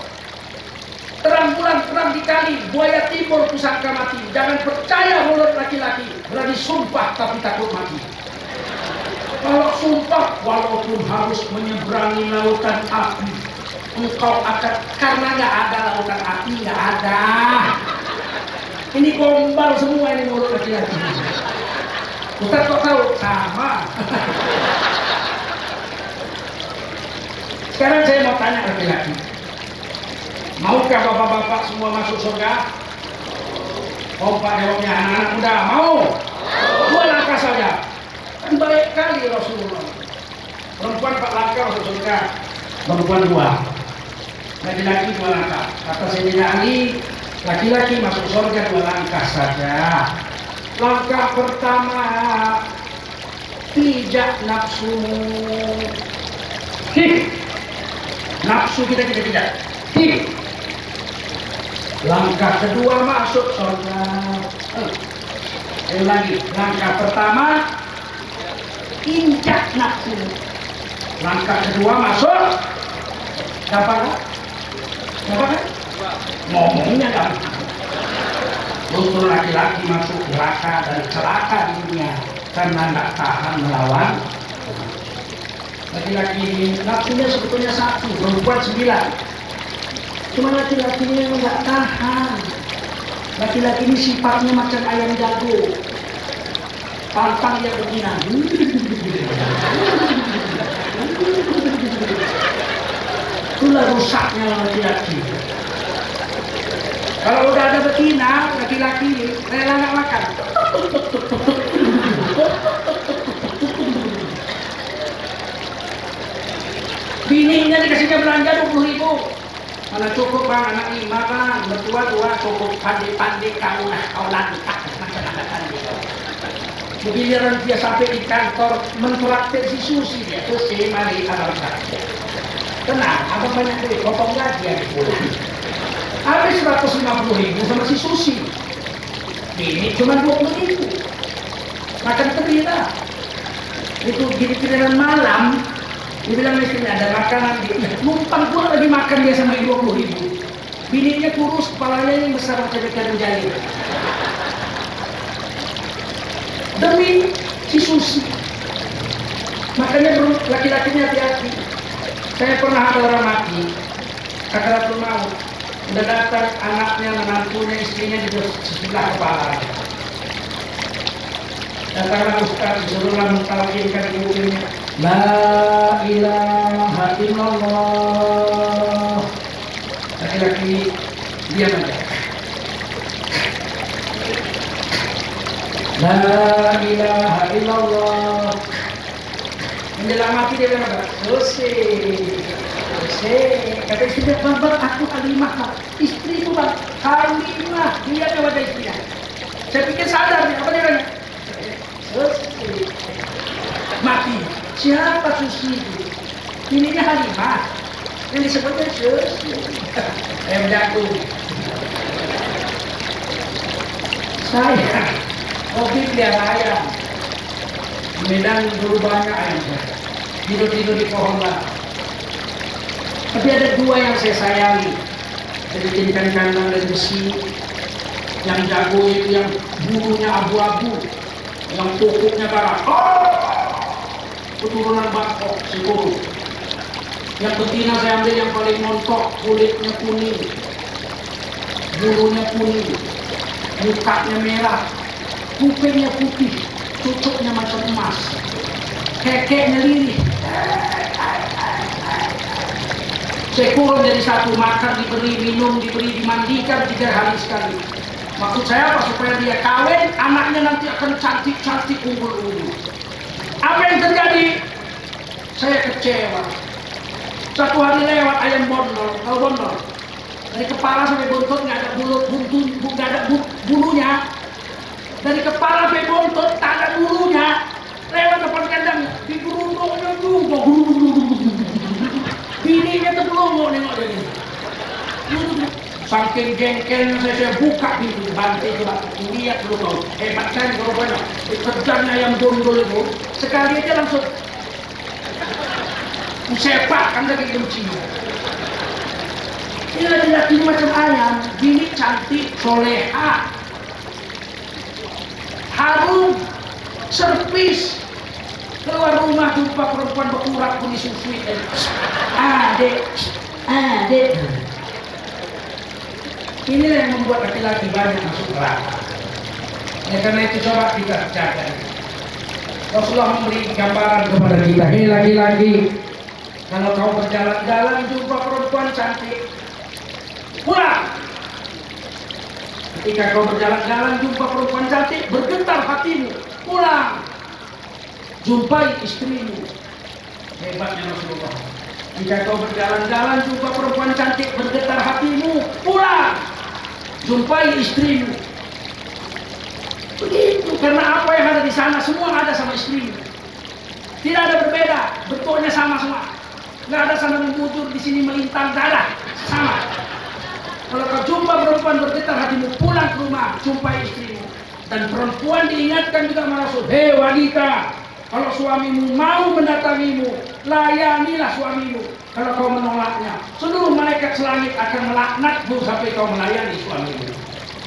Terang bulan, terang dikali, buaya timur pusaka mati. Jangan percaya mulut laki-laki, berani sumpah tapi takut mati. Kalau sumpah, walaupun harus menyeberangi lautan api, engkau akan, karena nggak ada lautan api, nggak ada. Ini gombal semua ini mulut laki-laki. Ustaz kok tahu? Sama. Sekarang saya mau tanya laki-laki, maukah bapak-bapak semua masuk surga? Kompak jawabnya anak-anak muda, mau? Dua langkah saja. Kan baik kali Rasulullah. Perempuan 4 langkah masuk surga, perempuan 2. Laki-laki 2 langkah. Kata Sayyidina Ali, laki-laki masuk surga 2 langkah saja. Langkah pertama, pijak nafsu. Nafsu kita tidak. Langkah kedua masuk surga. Lagi, langkah pertama injak nafsu. Langkah kedua masuk. Dapat kan? Ngomongnya gampang. Untuk laki-laki masuk neraka dan celaka di dunia karena tidak tahan melawan. Laki-laki ini nafsunya sebetulnya 1, perempuan 9. Cuma laki-laki ini yang nggak tahan. Laki-laki ini sifatnya macam ayam jago, pantang dia betina. Itulah rusaknya laki-laki. Kalau udah ada betina, laki-laki rela nggak makan. Bininya dikasihnya belanja 20.000. Mana cukup bang, anak 5 bang, mertua cukup, pandai-pandai kau lantak. Giliran dia sampai di kantor mempraktek si Susi dia, terus si mari abang saya. Tenang, abang banyak duit, potong gaji yang pulang. Habis 150.000 sama si Susi. Ini cuma 20.000. Makan terira. Itu giliran malam, dia bilang istrinya ada makanan dia. Numpang pula lagi makan dia sama 20.000. Bininya kurus, kepalanya yang besar macam ikan jari. Demi si Susi. Makanya laki-lakinya hati-hati. Saya pernah ada orang mati, sakaratul maut. Udah datang anaknya, menantunya, istrinya di sebelah kepala. Datanglah ustaz, disuruhlah mentalkinkan ibunya. La ilaha illallah. Laki-laki diam aja. La ilaha illallah. Menjelang mati dia bilang apa? Selesai. Kata istrinya, bang, aku Halimah. Istri itu bang, Halimah. Dia kepada istrinya. Saya pikir sadar nih, apa dia nanya? Selesai. Mati. Siapa Susi itu? Ininya Halimah. Yang disebutnya selesai. Jatuh. Saya hobi pelihara ayam. Di Medan dulu banyak ayam. Tidur-tidur di pohon lah. Tapi ada 2 yang saya sayangi. Jadi jadikan kandang dari besi. Yang jago itu yang bulunya abu-abu, yang pokoknya darah. Keturunan Bangkok, Sekuru. Yang betina saya ambil yang paling montok, kulitnya kuning, bulunya kuning, mukanya merah, kupingnya putih, cucuknya macam emas, kekeknya lirih. Sekuru jadi satu, makan diberi, minum diberi, dimandikan 3 hari sekali. Maksud saya apa? Supaya dia kawin, anaknya nanti akan cantik-cantik, unggul-unggul. Apa yang terjadi? Saya kecewa. Satu hari lewat ayam bondol, tahu bondol? Dari kepala sampai buntut nggak ada nggak ada bulunya. Dari kepala sampai buntut tak ada bulunya. Lewat depan kandangnya, digerundungnya juga. Bininya tergelonggok nengok dia. Saking jengkelnya saya buka pintu bantai coba lihat dulu kau. Hebat kan kalau banyak. Kerjanya ayam bondol itu sekali aja langsung sepak kan lagi kuncinya. Ini laki-laki macam ayam, bini cantik, soleha, harum, servis. Keluar rumah jumpa perempuan berurat pun disusui. Adek. Inilah yang membuat laki-laki banyak masuk neraka. Karena itu coba kita jaga. Rasulullah memberi gambaran kepada kita. Ini lagi-lagi. Kalau kau berjalan-jalan jumpa perempuan cantik, pulang. Ketika kau berjalan-jalan jumpa perempuan cantik, bergetar hatimu, pulang. Jumpai istrimu. Hebatnya Rasulullah. Jika kau berjalan-jalan jumpa perempuan cantik, bergetar hatimu, pulang. Jumpai istrimu. Begitu, karena apa yang ada di sana semua ada sama istrimu. Tidak ada berbeda, bentuknya sama semua. Nggak ada sana membujur, di sini melintang, nggak ada, sama. Kalau kau jumpa perempuan bergetar hatimu, pulang ke rumah, jumpai istrimu. Dan perempuan diingatkan juga sama Rasul, hei wanita, kalau suamimu mau mendatangimu, layanilah suamimu. Kalau kau menolaknya, seluruh malaikat selangit akan melaknatmu sampai kau melayani suamimu.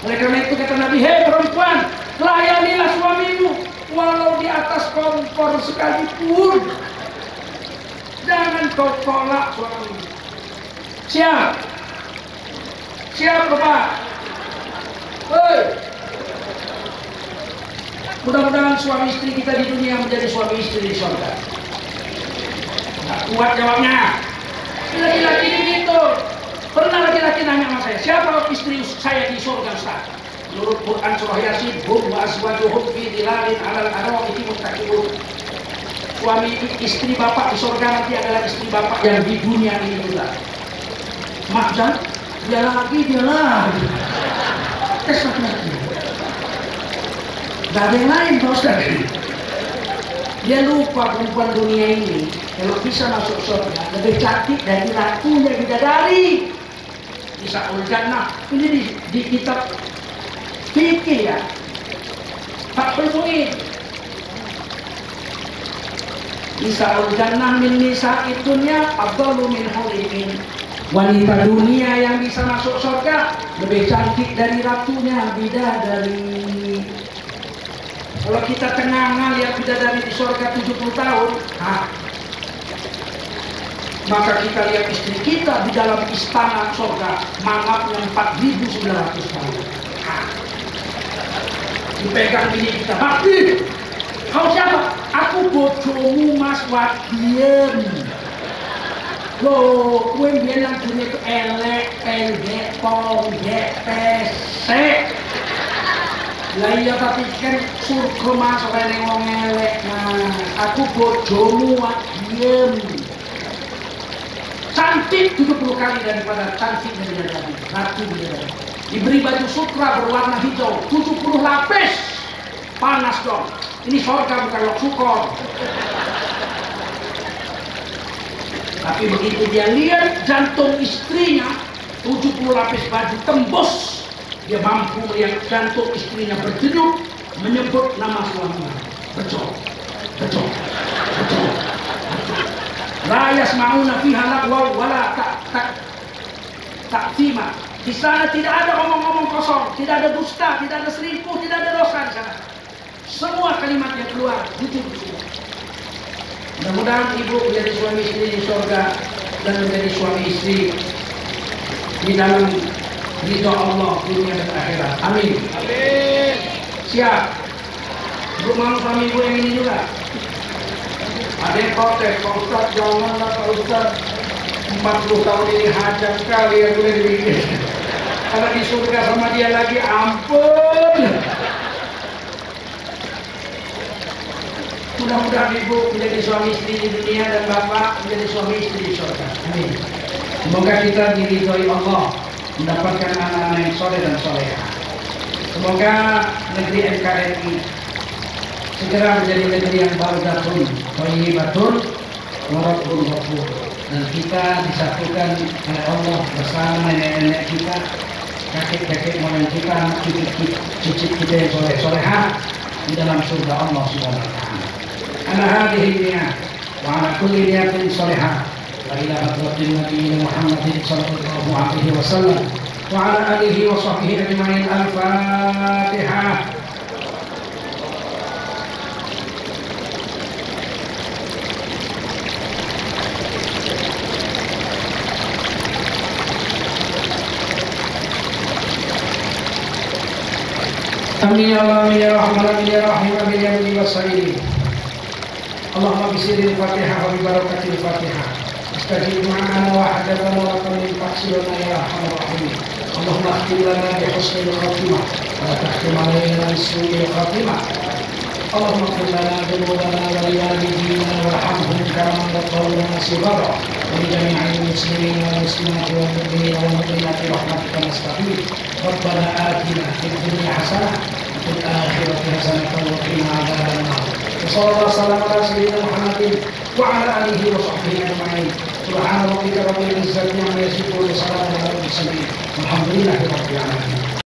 Oleh karena itu kata Nabi, hei perempuan, layanilah suamimu walau di atas kompor sekalipun. Jangan kau tolak suamimu. Siap? Siap Bapak? Hei. Mudah-mudahan suami istri kita di dunia menjadi suami istri di surga. kuat jawabnya. Laki-laki begitu. Pernah laki-laki nanya sama saya, siapa istri saya di surga Ustaz? Menurut Quran surah Yasin, hum wa azwajuhum fi dhilalin 'alal ara'iki muttaqun. Suami istri bapak di surga nanti adalah istri bapak yang di dunia ini juga. Maaf Jan, dia lagi. Tes lagi. Gak ada yang lain Pak Ustaz. Dia lupa perempuan dunia ini kalau bisa masuk surga lebih cantik dari ratunya bidadari. Nisaul Jannah ini di kitab fikih ya. Fathul Mu'in. Nisaul Jannah min nisa'i dunya afdalu min hurimin. Wanita dunia yang bisa masuk surga lebih cantik dari ratunya bidadari. Kalau kita kenangan lihat bidadari di surga 70 tahun, maka kita lihat istri kita di dalam istana surga mangapnya 4.900 tahun. Dipegang ini kita, Bakti, kau siapa? Aku bojomu Mas Wadiem. Loh, gue bilang dunia itu elek, pendek, ponggek, pesek. Lah iya tapi kan surga Mas ora ning wong elek. Nah, aku bojomu Wadiem. Cantik 70 kali daripada cantik dari ratu bidadari. Diberi baju sutra berwarna hijau 70 lapis. Panas dong. Ini surga bukan Loksukor. Tapi begitu dia lihat jantung istrinya 70 lapis baju tembus, dia mampu melihat jantung istrinya berdenyut menyebut nama suaminya. Betul. La yasma'una fiha lagwa wala ta'tima. Di sana tidak ada omong-omong kosong, tidak ada dusta, tidak ada selingkuh, tidak ada dosa di sana. Semua kalimat yang keluar jujur semua. Mudah-mudahan ibu menjadi suami istri di surga dan menjadi suami istri di dalam ridha Allah dunia dan akhirat. Amin. Amin. Siap. Ibu mau suami ibu yang ini juga. Ada yang protes, Pak Ustaz, janganlah Pak Ustaz, 40 tahun ini hajat sekali yang boleh dibikin. Kalau di surga sama dia lagi, ampun. Mudah-mudahan ibu menjadi suami istri di dunia dan bapak menjadi suami istri di surga. Amin. Semoga kita diridhoi Allah, mendapatkan anak-anak yang soleh dan soleha. Semoga negeri NKRI segera menjadi negeri yang baldatun, thayyibatun, wa rabbun ghafur. Dan kita disatukan oleh Allah bersama nenek-nenek kita, kakek-kakek moyang kita, cucu kita yang soleh-solehah di dalam surga Allah Subhanahu wa taala. Ala hadhihi niyyah wa ala kulli niyatin salihah wa ila hadratin nabiyina Muhammadin sallallahu alaihi wasallam wa ala alihi wa sahbihi ajma'in. Al-Fatihah. Amin ya Allah, ya Rahman, ya Rahim, amin ya Nabi Wasallim. Allahumma bisiril Fatihah wa bibarakatil Fatihah. Astajib ma'ana wa hadabana wa tamim faqsilana ya Rahman Rahim. Allahumma akhtim lana bi husnil khatimah wa la tahtim alayna bi su'il khatimah. Allahumma aghfir lana dhunubana wa li walidina warhamhum kama rabbayana shighara. Wa li jami'il muslimina wal muslimati wal mu'minina wal mu'minati rahmatika nasta'in. Rabbana atina fid dunya hasanah wa fil akhirati hasanah wa qina adzaban nar. Wassallallahu wasallam ala sayyidina Muhammadin wa ala alihi wa sahbihi ajma'in. Subhana rabbika rabbil izzati amma yasifun wa salamun alal mursalin. Walhamdulillahi rabbil alamin.